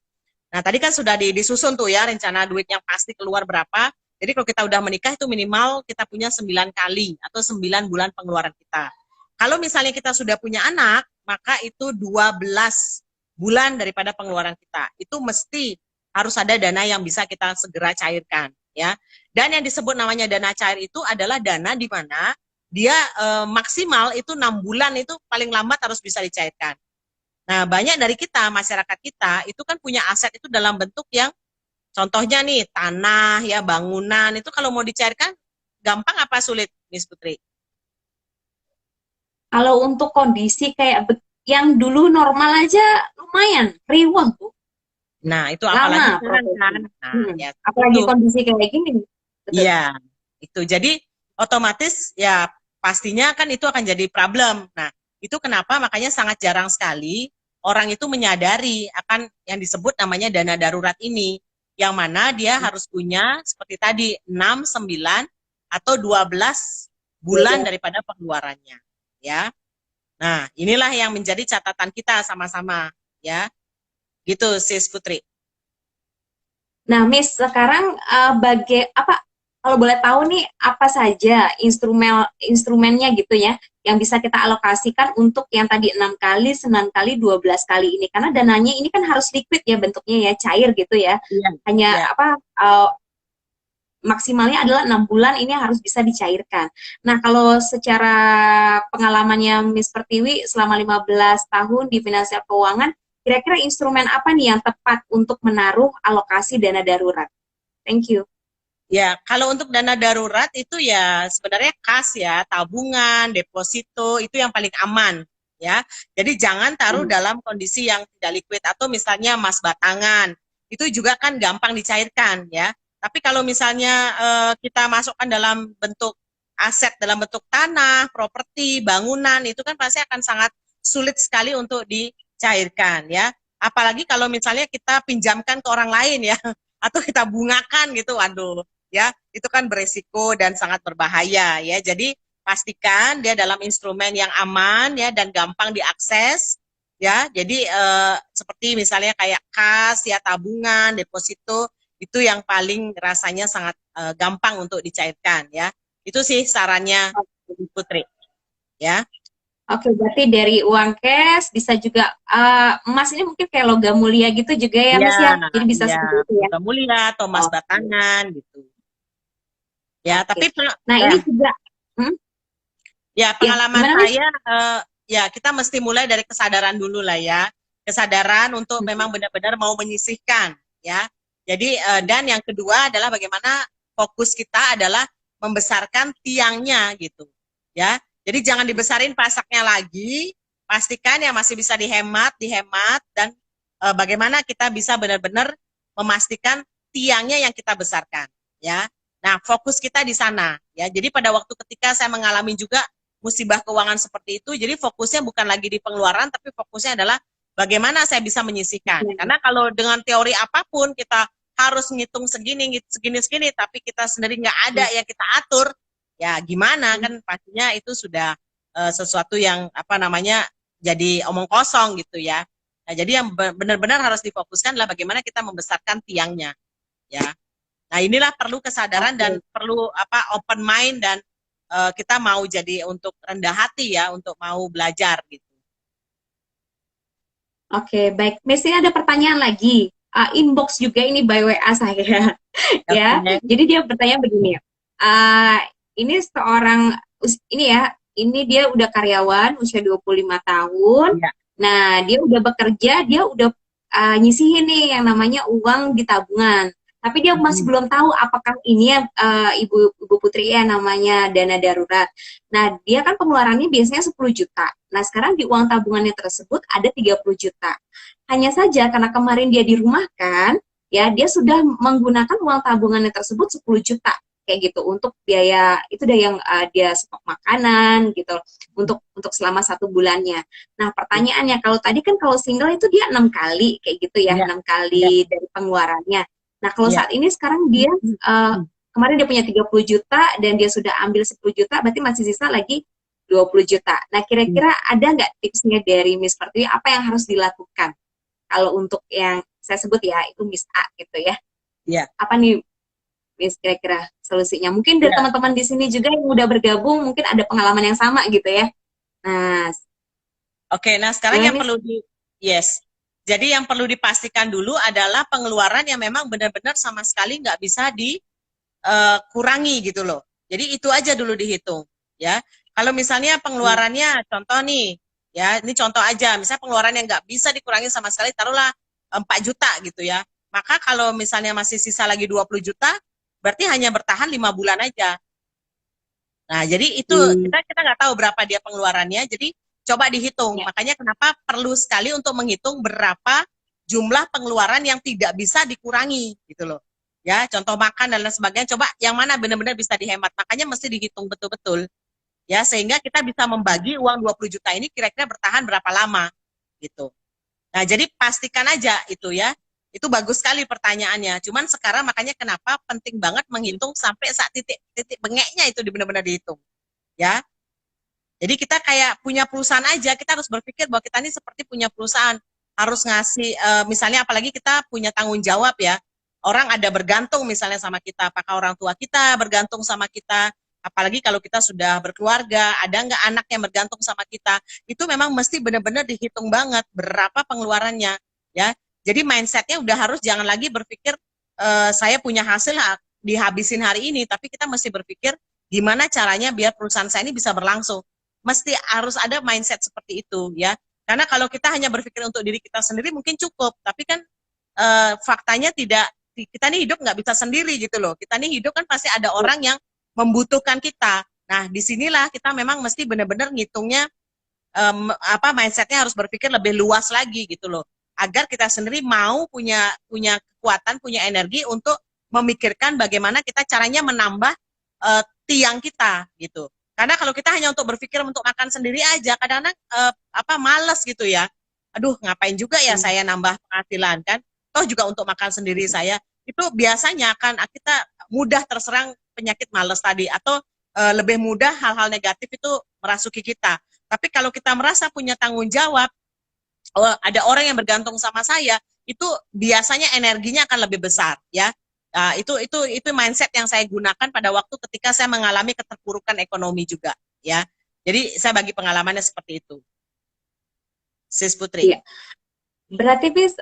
Nah, tadi kan sudah disusun tuh ya rencana duit yang pasti keluar berapa. Jadi kalau kita udah menikah itu minimal kita punya 9 kali atau 9 bulan pengeluaran kita. Kalau misalnya kita sudah punya anak, maka itu 12 bulan daripada pengeluaran kita. Itu mesti harus ada dana yang bisa kita segera cairkan ya. Dan yang disebut namanya dana cair itu adalah dana di mana dia maksimal itu 6 bulan itu paling lambat harus bisa dicairkan. Nah, banyak dari kita, masyarakat kita, itu kan punya aset itu dalam bentuk yang, contohnya nih, tanah, ya, bangunan, itu kalau mau dicairkan, gampang apa sulit, Miss Putri? Kalau untuk kondisi kayak yang dulu normal aja lumayan riwah Bu. Nah, itu Lama apalagi sekarang kan. prosesnya. Nah, ya, Apalagi itu. kondisi kayak gini. Betul. Iya, itu. Jadi otomatis ya pastinya kan itu akan jadi problem. Nah, itu kenapa makanya sangat jarang sekali orang itu menyadari akan yang disebut namanya dana darurat ini. Yang mana dia harus punya seperti tadi 6, 9 atau 12 bulan daripada pengeluarannya, ya. Nah, inilah yang menjadi catatan kita sama-sama, ya. Gitu, Sis Putri. Nah, Miss, sekarang apa kalau boleh tahu nih apa saja instrumennya gitu ya yang bisa kita alokasikan untuk yang tadi 6 kali, 9 kali, 12 kali ini karena dananya ini kan harus liquid ya bentuknya ya, cair gitu ya. Iya, Hanya iya. maksimalnya adalah 6 bulan ini harus bisa dicairkan. Nah, kalau secara pengalamannya Miss Pertiwi selama 15 tahun di finansial keuangan, kira-kira instrumen apa nih yang tepat untuk menaruh alokasi dana darurat? Thank you. Ya, kalau untuk dana darurat itu ya sebenarnya kas ya, tabungan, deposito itu yang paling aman ya. Jadi jangan taruh dalam kondisi yang tidak liquid atau misalnya emas batangan. Itu juga kan gampang dicairkan ya. Tapi kalau misalnya kita masukkan dalam bentuk aset, dalam bentuk tanah, properti, bangunan, itu kan pasti akan sangat sulit sekali untuk dicairkan ya. Apalagi kalau misalnya kita pinjamkan ke orang lain ya, atau kita bungakan gitu, waduh ya, itu kan beresiko dan sangat berbahaya ya. Jadi pastikan dia dalam instrumen yang aman ya dan gampang diakses ya. Jadi seperti misalnya kayak kas ya, tabungan, deposito itu yang paling rasanya sangat gampang untuk dicairkan ya. Itu sih sarannya Putri ya. Oke, berarti dari uang cash bisa juga emas ini mungkin kayak logam mulia gitu juga ya, Ya, Miss ya. Jadi bisa ya, seperti itu ya. logam mulia atau emas batangan gitu. Ya, Oke. tapi Nah, ya, ini juga ya pengalaman gimana, Miss? saya ya kita mesti mulai dari kesadaran dulu lah ya. Kesadaran untuk memang benar-benar mau menyisihkan ya. Jadi dan yang kedua adalah bagaimana fokus kita adalah membesarkan tiangnya gitu. Ya. Jadi jangan dibesarin pasaknya lagi, pastikan yang masih bisa dihemat, dan bagaimana kita bisa benar-benar memastikan tiangnya yang kita besarkan ya. Nah, fokus kita di sana ya. Jadi pada waktu ketika saya mengalami juga musibah keuangan seperti itu, jadi fokusnya bukan lagi di pengeluaran, tapi fokusnya adalah bagaimana saya bisa menyisihkan. Karena kalau dengan teori apapun kita harus ngitung segini, segini, tapi kita sendiri nggak ada yang kita atur, ya gimana kan pastinya itu sudah sesuatu yang apa namanya jadi omong kosong gitu ya. Nah, jadi yang benar-benar harus difokuskan adalah bagaimana kita membesarkan tiangnya, ya. Nah, inilah perlu kesadaran dan perlu apa open mind dan kita mau jadi untuk rendah hati ya, untuk mau belajar gitu. Oke, baik. Miss, ini ada pertanyaan lagi. Inbox juga ini by WA saya. Ya, jadi dia bertanya begini. Ini seorang, ini dia udah karyawan, usia 25 tahun. Ya. Nah, dia udah bekerja, dia udah nyisihin nih yang namanya uang di tabungan. Tapi dia masih belum tahu apakah ini Ibu Putri ya namanya dana darurat. Nah, dia kan pengeluarannya biasanya 10 juta. Nah, sekarang di uang tabungannya tersebut ada 30 juta. Hanya saja karena kemarin dia dirumahkan, ya dia sudah menggunakan uang tabungannya tersebut 10 juta kayak gitu untuk biaya itu udah yang dia stok makanan gitu untuk selama 1 bulannya. Nah, pertanyaannya kalau tadi kan kalau single itu dia 6 kali kayak gitu ya, 6 kali dari pengeluarannya. Nah, kalau saat ini sekarang dia kemarin dia punya 30 juta dan dia sudah ambil 10 juta, berarti masih sisa lagi 20 juta. Nah, kira-kira ada nggak tipsnya dari Miss Pertiwi apa yang harus dilakukan? Kalau untuk yang saya sebut ya, itu Miss A gitu ya. Iya. Apa nih Miss kira-kira solusinya? Mungkin dari teman-teman di sini juga yang udah bergabung, mungkin ada pengalaman yang sama gitu ya. Nah, Oke, nah sekarang yang perlu jadi yang perlu dipastikan dulu adalah pengeluaran yang memang benar-benar sama sekali nggak bisa dikurangi gitu loh. Jadi itu aja dulu dihitung, ya. Kalau misalnya pengeluarannya, contoh nih, Ya, ini contoh aja, misalnya pengeluaran yang nggak bisa dikurangi sama sekali, taruhlah 4 juta gitu ya. Maka kalau misalnya masih sisa lagi 20 juta, berarti hanya bertahan 5 bulan aja. Nah, jadi itu Hmm. kita nggak tahu berapa dia pengeluarannya, jadi coba dihitung. Ya. Makanya kenapa perlu sekali untuk menghitung berapa jumlah pengeluaran yang tidak bisa dikurangi gitu loh. Ya, contoh makan dan lain sebagainya, coba yang mana benar-benar bisa dihemat. Makanya mesti dihitung betul-betul. Ya, sehingga kita bisa membagi uang 20 juta ini kira-kira bertahan berapa lama gitu. Nah, jadi pastikan aja itu ya. Itu bagus sekali pertanyaannya. Cuman sekarang makanya kenapa penting banget menghitung sampai saat titik bengeknya itu benar-benar dihitung. Ya. Jadi kita kayak punya perusahaan aja, kita harus berpikir bahwa kita ini seperti punya perusahaan, harus ngasih misalnya apalagi kita punya tanggung jawab ya. Orang ada bergantung misalnya sama kita, apakah orang tua kita bergantung sama kita, apalagi kalau kita sudah berkeluarga, ada nggak anak yang bergantung sama kita, itu memang mesti benar-benar dihitung banget berapa pengeluarannya ya. Jadi mindsetnya udah harus jangan lagi berpikir saya punya hasil dihabisin hari ini, tapi kita mesti berpikir gimana caranya biar perusahaan saya ini bisa berlangsung. Mesti harus ada mindset seperti itu ya. Karena kalau kita hanya berpikir untuk diri kita sendiri mungkin cukup, tapi kan faktanya tidak, kita nih hidup nggak bisa sendiri gitu loh. Kita nih hidup kan pasti ada orang yang membutuhkan kita. Nah, disinilah kita memang mesti benar-benar ngitungnya mindsetnya harus berpikir lebih luas lagi gitu loh. Agar kita sendiri mau punya kekuatan, punya energi untuk memikirkan bagaimana kita caranya menambah tiang kita gitu. Karena kalau kita hanya untuk berpikir untuk makan sendiri aja, kadang-kadang males gitu ya. Aduh, ngapain juga ya saya nambah penghasilan kan? Toh juga untuk makan sendiri saya. Itu biasanya akan kita mudah terserang penyakit males tadi atau lebih mudah hal-hal negatif itu merasuki kita. Tapi kalau kita merasa punya tanggung jawab, ada orang yang bergantung sama saya, itu biasanya energinya akan lebih besar ya. Nah, itu mindset yang saya gunakan pada waktu ketika saya mengalami keterpurukan ekonomi juga ya. Jadi saya bagi pengalamannya seperti itu. Sis Putri. Iya. Berarti bis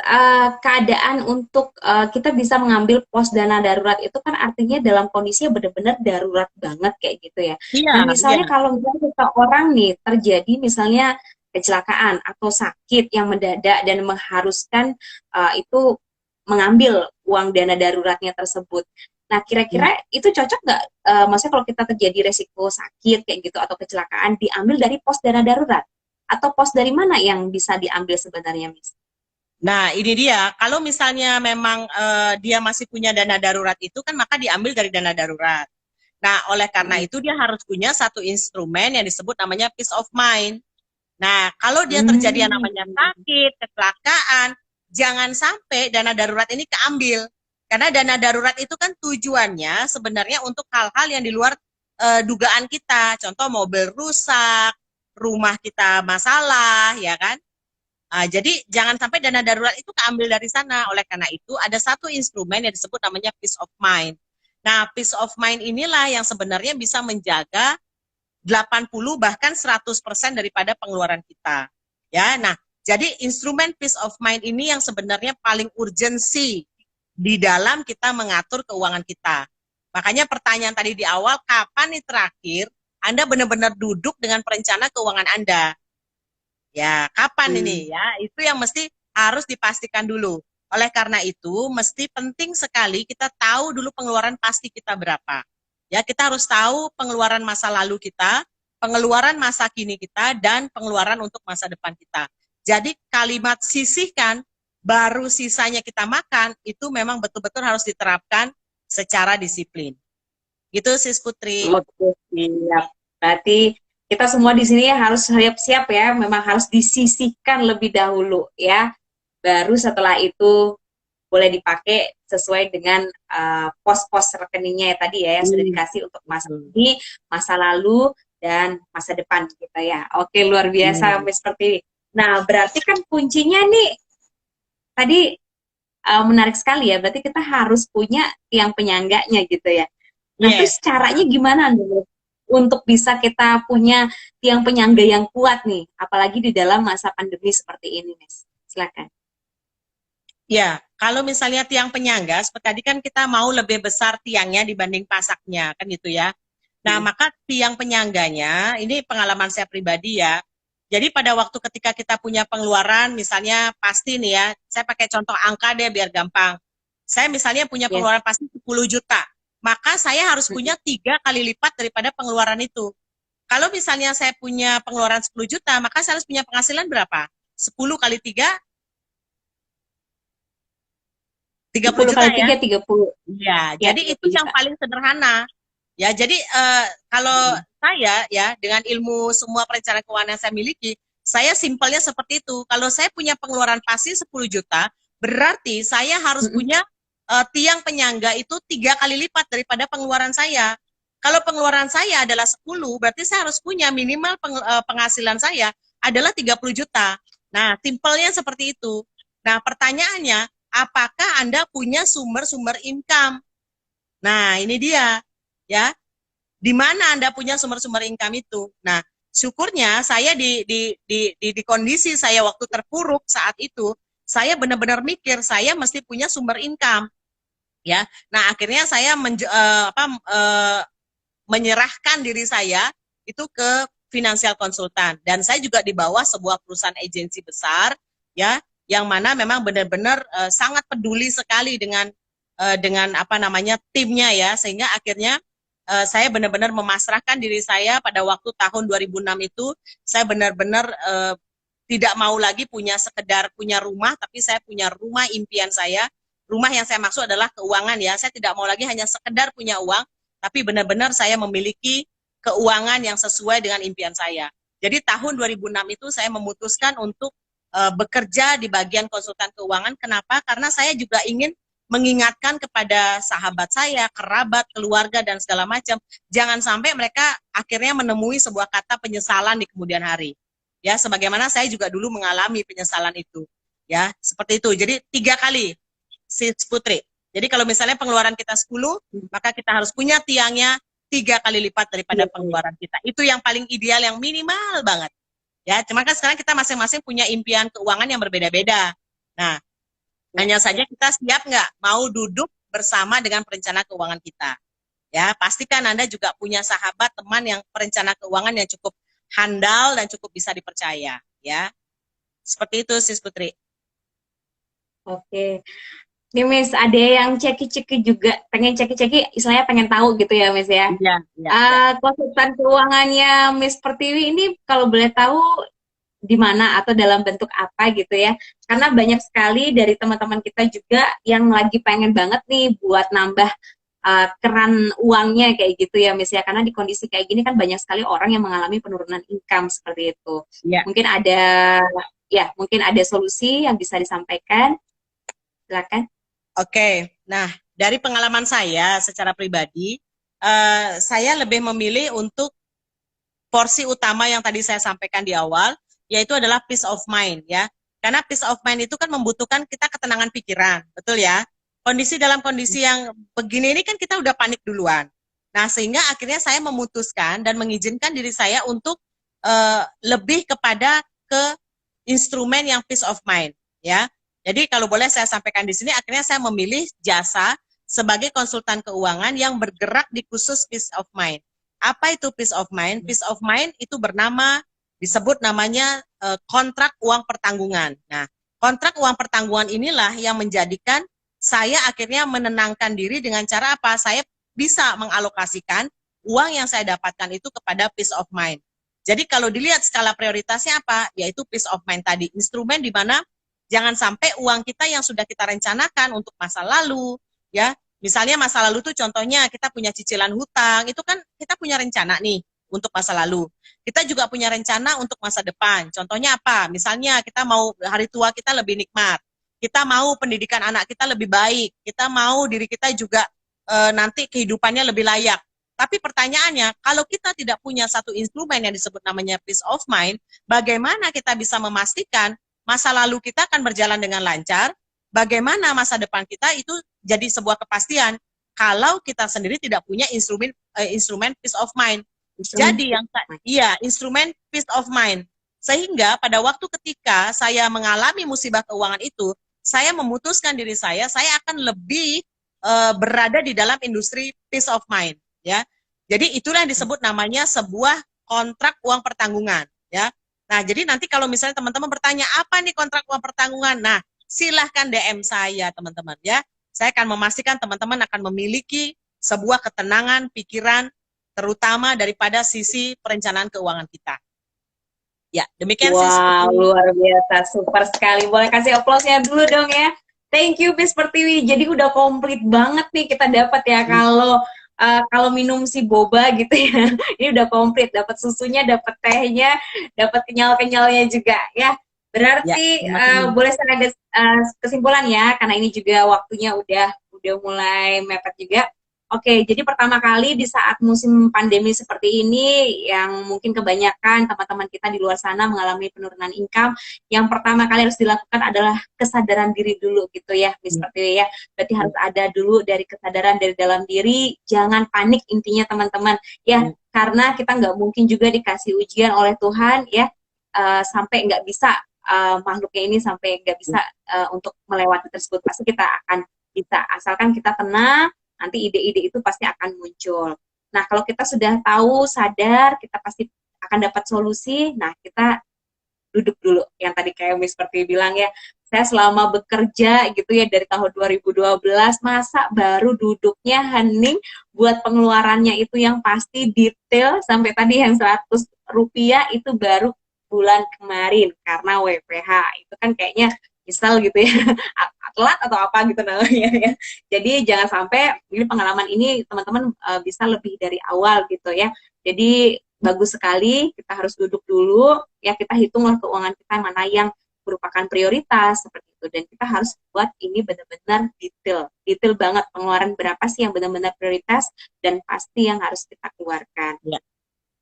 keadaan untuk kita bisa mengambil pos dana darurat itu kan artinya dalam kondisinya benar-benar darurat banget kayak gitu ya. Iya, Nah misalnya iya. kalau misalnya seseorang nih terjadi misalnya kecelakaan atau sakit yang mendadak dan mengharuskan itu mengambil uang dana daruratnya tersebut. Nah kira-kira itu cocok nggak? Maksudnya kalau kita terjadi resiko sakit kayak gitu atau kecelakaan diambil dari pos dana darurat atau pos dari mana yang bisa diambil sebenarnya, Miss? Nah, ini dia. Kalau misalnya memang dia masih punya dana darurat itu kan maka diambil dari dana darurat. Nah, oleh karena Hmm. itu dia harus punya satu instrumen yang disebut namanya peace of mind. Nah, kalau dia terjadi yang Hmm. namanya sakit, kecelakaan, jangan sampai dana darurat ini keambil. Karena dana darurat itu kan tujuannya sebenarnya untuk hal-hal yang di luar dugaan kita. Contoh mobil rusak, rumah kita masalah, ya kan? Jadi jangan sampai dana darurat itu keambil dari sana. Oleh karena itu ada satu instrumen yang disebut namanya peace of mind. Nah, peace of mind inilah yang sebenarnya bisa menjaga 80 bahkan 100% daripada pengeluaran kita. Ya, nah, jadi instrumen peace of mind ini yang sebenarnya paling urgensi di dalam kita mengatur keuangan kita. Makanya pertanyaan tadi di awal, kapan nih terakhir Anda benar-benar duduk dengan perencana keuangan Anda? Ya, kapan ini ya? Itu yang mesti harus dipastikan dulu. Oleh karena itu, mesti penting sekali kita tahu dulu pengeluaran pasti kita berapa. Ya, kita harus tahu pengeluaran masa lalu kita, pengeluaran masa kini kita, dan pengeluaran untuk masa depan kita. Jadi kalimat sisihkan, baru sisanya kita makan, itu memang betul-betul harus diterapkan secara disiplin. Gitu, Sis Putri. Oke, siap. Berarti kita semua di sini harus siap-siap ya, memang harus disisihkan lebih dahulu ya. Baru setelah itu boleh dipakai sesuai dengan pos-pos rekeningnya ya tadi ya, yang sudah dikasih untuk masa ini, masa lalu, dan masa depan kita ya. Oke, luar biasa sampai seperti ini. Nah, berarti kan kuncinya nih tadi menarik sekali ya, berarti kita harus punya tiang penyangganya gitu ya. Nah, terus Yes. caranya gimana nih untuk bisa kita punya tiang penyangga yang kuat nih, apalagi di dalam masa pandemi seperti ini, Miss? Silakan. Ya, kalau misalnya tiang penyangga, seperti tadi kan kita mau lebih besar tiangnya dibanding pasaknya, kan gitu ya. Nah, maka tiang penyangganya, ini pengalaman saya pribadi ya, Jadi pada waktu ketika kita punya pengeluaran, misalnya pasti nih ya, saya pakai contoh angka deh biar gampang. Saya misalnya punya Ya. pengeluaran pasti 10 juta, maka saya harus punya 3 kali lipat daripada pengeluaran itu. Kalau misalnya saya punya pengeluaran 10 juta, maka saya harus punya penghasilan berapa? 10 kali 3, 30 10 juta kali ya? 3, 30. Iya, Ya, jadi itu 30 yang juta. paling sederhana. Ya, jadi kalau saya ya dengan ilmu semua perencanaan keuangan yang saya miliki, saya simpelnya seperti itu. Kalau saya punya pengeluaran pasti 10 juta, berarti saya harus punya tiang penyangga itu 3 kali lipat daripada pengeluaran saya. Kalau pengeluaran saya adalah 10, berarti saya harus punya minimal penghasilan saya adalah 30 juta. Nah, simpelnya seperti itu. Nah, pertanyaannya, apakah Anda punya sumber-sumber income? Nah, ini dia, ya. Di mana Anda punya sumber-sumber income itu? Nah, syukurnya saya di kondisi saya waktu terpuruk saat itu, saya benar-benar mikir saya mesti punya sumber income, ya. Nah, akhirnya saya menyerahkan diri saya itu ke financial konsultan, dan saya juga di bawah sebuah perusahaan agensi besar, ya, yang mana memang benar-benar sangat peduli sekali dengan apa namanya timnya, ya, sehingga akhirnya saya benar-benar memasrahkan diri saya pada waktu tahun 2006 itu. Saya benar-benar tidak mau lagi sekedar punya rumah, tapi saya punya rumah impian saya. Rumah yang saya maksud adalah keuangan, ya. Saya tidak mau lagi hanya sekedar punya uang, tapi benar-benar saya memiliki keuangan yang sesuai dengan impian saya. Jadi tahun 2006 itu saya memutuskan untuk bekerja di bagian konsultan keuangan. Kenapa? Karena saya juga ingin mengingatkan kepada sahabat saya, kerabat, keluarga, dan segala macam, jangan sampai mereka akhirnya menemui sebuah kata penyesalan di kemudian hari. Ya, sebagaimana saya juga dulu mengalami penyesalan itu. Ya, seperti itu. Jadi 3 kali, Sis Putri. Jadi kalau misalnya pengeluaran kita 10, maka kita harus punya tiangnya 3 kali lipat daripada pengeluaran kita. Itu yang paling ideal, yang minimal banget. Ya, cuma kan sekarang kita masing-masing punya impian keuangan yang berbeda-beda. Nah, hanya saja kita siap nggak mau duduk bersama dengan perencana keuangan kita. Ya, pastikan Anda juga punya sahabat, teman yang perencana keuangan yang cukup handal dan cukup bisa dipercaya. Ya, seperti itu, Sis Putri. Oke. Nih Miss, ada yang ceki-ceki juga, pengen ceki-ceki, istilahnya pengen tahu gitu ya Miss ya. Iya, iya. Konsultan keuangannya Miss Pertiwi ini kalau boleh tahu di mana atau dalam bentuk apa gitu ya. Karena banyak sekali dari teman-teman kita juga yang lagi pengen banget nih buat nambah keran uangnya kayak gitu ya Miss ya. Karena di kondisi kayak gini kan banyak sekali orang yang mengalami penurunan income seperti itu. Iya. Mungkin ada solusi yang bisa disampaikan. Silakan. Oke, nah dari pengalaman saya secara pribadi, saya lebih memilih untuk porsi utama yang tadi saya sampaikan di awal, yaitu adalah peace of mind, ya. Karena peace of mind itu kan membutuhkan kita ketenangan pikiran, betul ya? Dalam kondisi yang begini ini kan kita udah panik duluan. Nah, sehingga akhirnya saya memutuskan dan mengizinkan diri saya untuk lebih kepada ke instrumen yang peace of mind, ya. Jadi kalau boleh saya sampaikan di sini, akhirnya saya memilih jasa sebagai konsultan keuangan yang bergerak di khusus peace of mind. Apa itu peace of mind? Peace of mind itu disebut namanya kontrak uang pertanggungan. Nah, kontrak uang pertanggungan inilah yang menjadikan saya akhirnya menenangkan diri dengan cara apa? Saya bisa mengalokasikan uang yang saya dapatkan itu kepada peace of mind. Jadi kalau dilihat skala prioritasnya apa? Yaitu peace of mind tadi. Instrumen di mana jangan sampai uang kita yang sudah kita rencanakan untuk masa lalu, ya, misalnya masa lalu tuh contohnya kita punya cicilan hutang, itu kan kita punya rencana nih untuk masa lalu. Kita juga punya rencana untuk masa depan. Contohnya apa? Misalnya kita mau hari tua kita lebih nikmat, kita mau pendidikan anak kita lebih baik, kita mau diri kita juga nanti kehidupannya lebih layak. Tapi pertanyaannya, kalau kita tidak punya satu instrumen yang disebut namanya peace of mind, bagaimana kita bisa memastikan masa lalu kita akan berjalan dengan lancar, bagaimana masa depan kita itu jadi sebuah kepastian kalau kita sendiri tidak punya instrumen peace of mind. Jadi instrumen peace of mind. Sehingga pada waktu ketika saya mengalami musibah keuangan itu, saya memutuskan diri saya akan lebih berada di dalam industri peace of mind, ya. Jadi itulah yang disebut namanya sebuah kontrak uang pertanggungan, ya. Nah, jadi nanti kalau misalnya teman-teman bertanya, apa nih kontrak uang pertanggungan? Nah, silahkan DM saya, teman-teman ya. Saya akan memastikan teman-teman akan memiliki sebuah ketenangan pikiran, terutama daripada sisi perencanaan keuangan kita. Ya, demikian sih. Wow, luar biasa, super sekali. Boleh kasih aplausnya dulu dong ya. Thank you, Miss Pertiwi. Jadi udah komplit banget nih kita dapat ya kalau minum si boba gitu ya. Ini udah komplit, dapat susunya, dapat tehnya, dapat kenyal-kenyalnya juga ya. Berarti Ya, boleh saya ada kesimpulan ya, karena ini juga waktunya udah mulai mepet juga. Oke, jadi pertama kali di saat musim pandemi seperti ini, yang mungkin kebanyakan teman-teman kita di luar sana mengalami penurunan income, yang pertama kali harus dilakukan adalah kesadaran diri dulu gitu ya, Miss Pertiwi ya. Berarti harus ada dulu dari kesadaran dari dalam diri, jangan panik intinya teman-teman ya, karena kita nggak mungkin juga dikasih ujian oleh Tuhan ya, sampai nggak bisa makhluknya ini sampai nggak bisa untuk melewati tersebut. Pasti kita akan bisa, asalkan kita tenang. Nanti ide-ide itu pasti akan muncul. Nah, kalau kita sudah tahu, sadar, kita pasti akan dapat solusi. Nah, kita duduk dulu. Yang tadi kayak Miss seperti bilang ya, saya selama bekerja gitu ya dari tahun 2012, masa baru duduknya hening buat pengeluarannya itu yang pasti detail, sampai tadi yang 100 rupiah itu baru bulan kemarin karena WPH. Itu kan kayaknya misal gitu ya, telat atau apa gitu namanya ya. Jadi jangan sampai ini pengalaman ini teman-teman bisa lebih dari awal gitu ya. Jadi bagus sekali, kita harus duduk dulu ya, kita hitunglah keuangan kita mana yang merupakan prioritas seperti itu, dan kita harus buat ini benar-benar detail banget pengeluaran berapa sih yang benar-benar prioritas dan pasti yang harus kita keluarkan. Ya.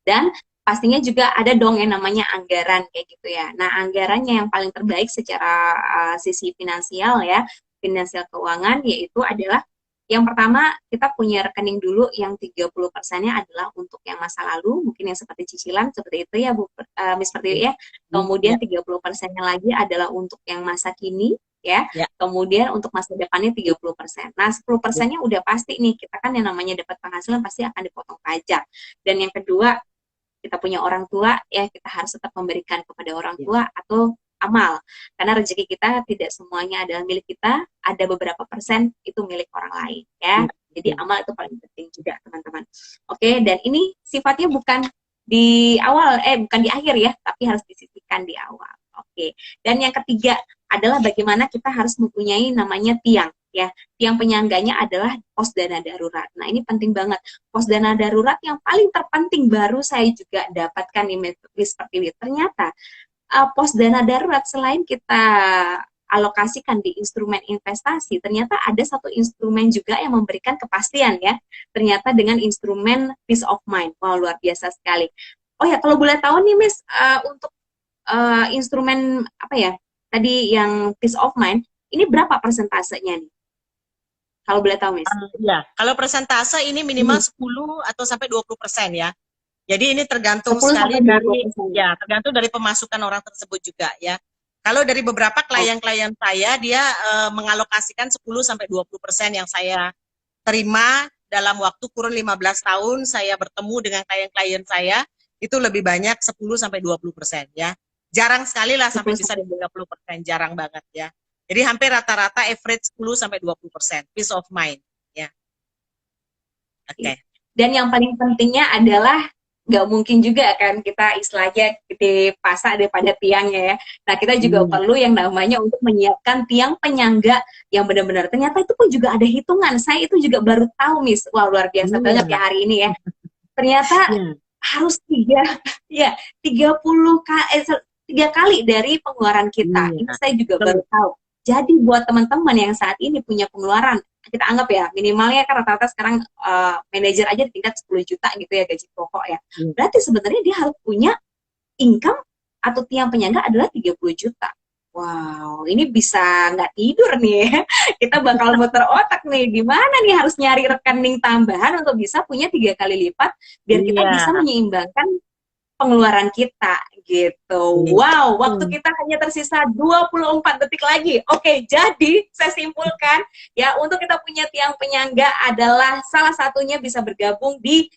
Dan pastinya juga ada dong yang namanya anggaran kayak gitu ya. Nah, anggarannya yang paling terbaik secara sisi finansial ya, finansial keuangan, yaitu adalah yang pertama kita punya rekening dulu yang 30%-nya adalah untuk yang masa lalu, mungkin yang seperti cicilan seperti itu ya Bu Miss Pertiwi ya. Kemudian 30%-nya lagi adalah untuk yang masa kini ya. Kemudian untuk masa depannya 30%. Nah, 10%-nya udah pasti nih, kita kan yang namanya dapat penghasilan pasti akan dipotong pajak. Dan yang kedua, kita punya orang tua ya, kita harus tetap memberikan kepada orang tua atau amal, karena rezeki kita tidak semuanya adalah milik kita, ada beberapa persen itu milik orang lain ya. Jadi amal itu paling penting juga teman-teman. Oke, dan ini sifatnya bukan di awal bukan di akhir ya, tapi harus disisihkan di awal. Oke, dan yang ketiga adalah bagaimana kita harus mempunyai namanya tiang ya. Tiang penyangganya adalah pos dana darurat. Nah, ini penting banget. Pos dana darurat yang paling terpenting baru saya juga dapatkan nih seperti ini. Ternyata pos dana darurat selain kita alokasikan di instrumen investasi, ternyata ada satu instrumen juga yang memberikan kepastian ya. Ternyata dengan instrumen peace of mind. Wow, luar biasa sekali. Oh ya, kalau boleh tahu nih Miss, untuk instrumen apa ya tadi yang peace of mind, ini berapa persentasenya nih? Kalau boleh tahu, Miss. Ya, kalau persentase ini minimal 10 atau sampai 20% ya. Jadi ini tergantung sekali dari tergantung dari pemasukan orang tersebut juga ya. Kalau dari beberapa klien-klien saya, dia mengalokasikan 10 sampai 20% yang saya terima dalam waktu kurun 15 tahun saya bertemu dengan klien-klien saya, itu lebih banyak 10 sampai 20% ya. Jarang sekali lah sampai bisa di 30%, jarang banget ya. Jadi hampir rata-rata average 10 sampai 20%, peace of mind ya. Oke. Dan yang paling pentingnya adalah nggak mungkin juga kan kita istilahnya gede pasak daripada tiangnya ya. Nah, kita juga perlu yang namanya untuk menyiapkan tiang penyangga yang benar-benar. Ternyata itu pun juga ada hitungan. Saya itu juga baru tahu, Miss. Wah, luar biasa banget ya hari ini ya. Ternyata harus 3 kali dari pengeluaran kita. Ini saya juga baru tahu. Jadi buat teman-teman yang saat ini punya pengeluaran, kita anggap ya minimalnya kan rata-rata sekarang manajer aja di tingkat 10 juta gitu ya gaji pokok ya. Berarti sebenarnya dia harus punya income atau tiang penyangga adalah 30 juta. Wow, ini bisa nggak tidur nih. Kita bakal muter otak nih, gimana nih harus nyari rekening tambahan untuk bisa punya 3 kali lipat biar kita bisa menyeimbangkan pengeluaran kita gitu. Wow, waktu kita hanya tersisa 24 detik lagi. Oke, jadi saya simpulkan ya, untuk kita punya tiang penyangga adalah salah satunya bisa bergabung di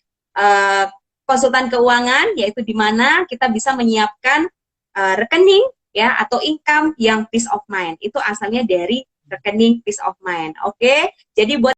konsultan keuangan, yaitu di mana kita bisa menyiapkan rekening ya atau income yang peace of mind. Itu asalnya dari rekening peace of mind. Oke. Jadi buat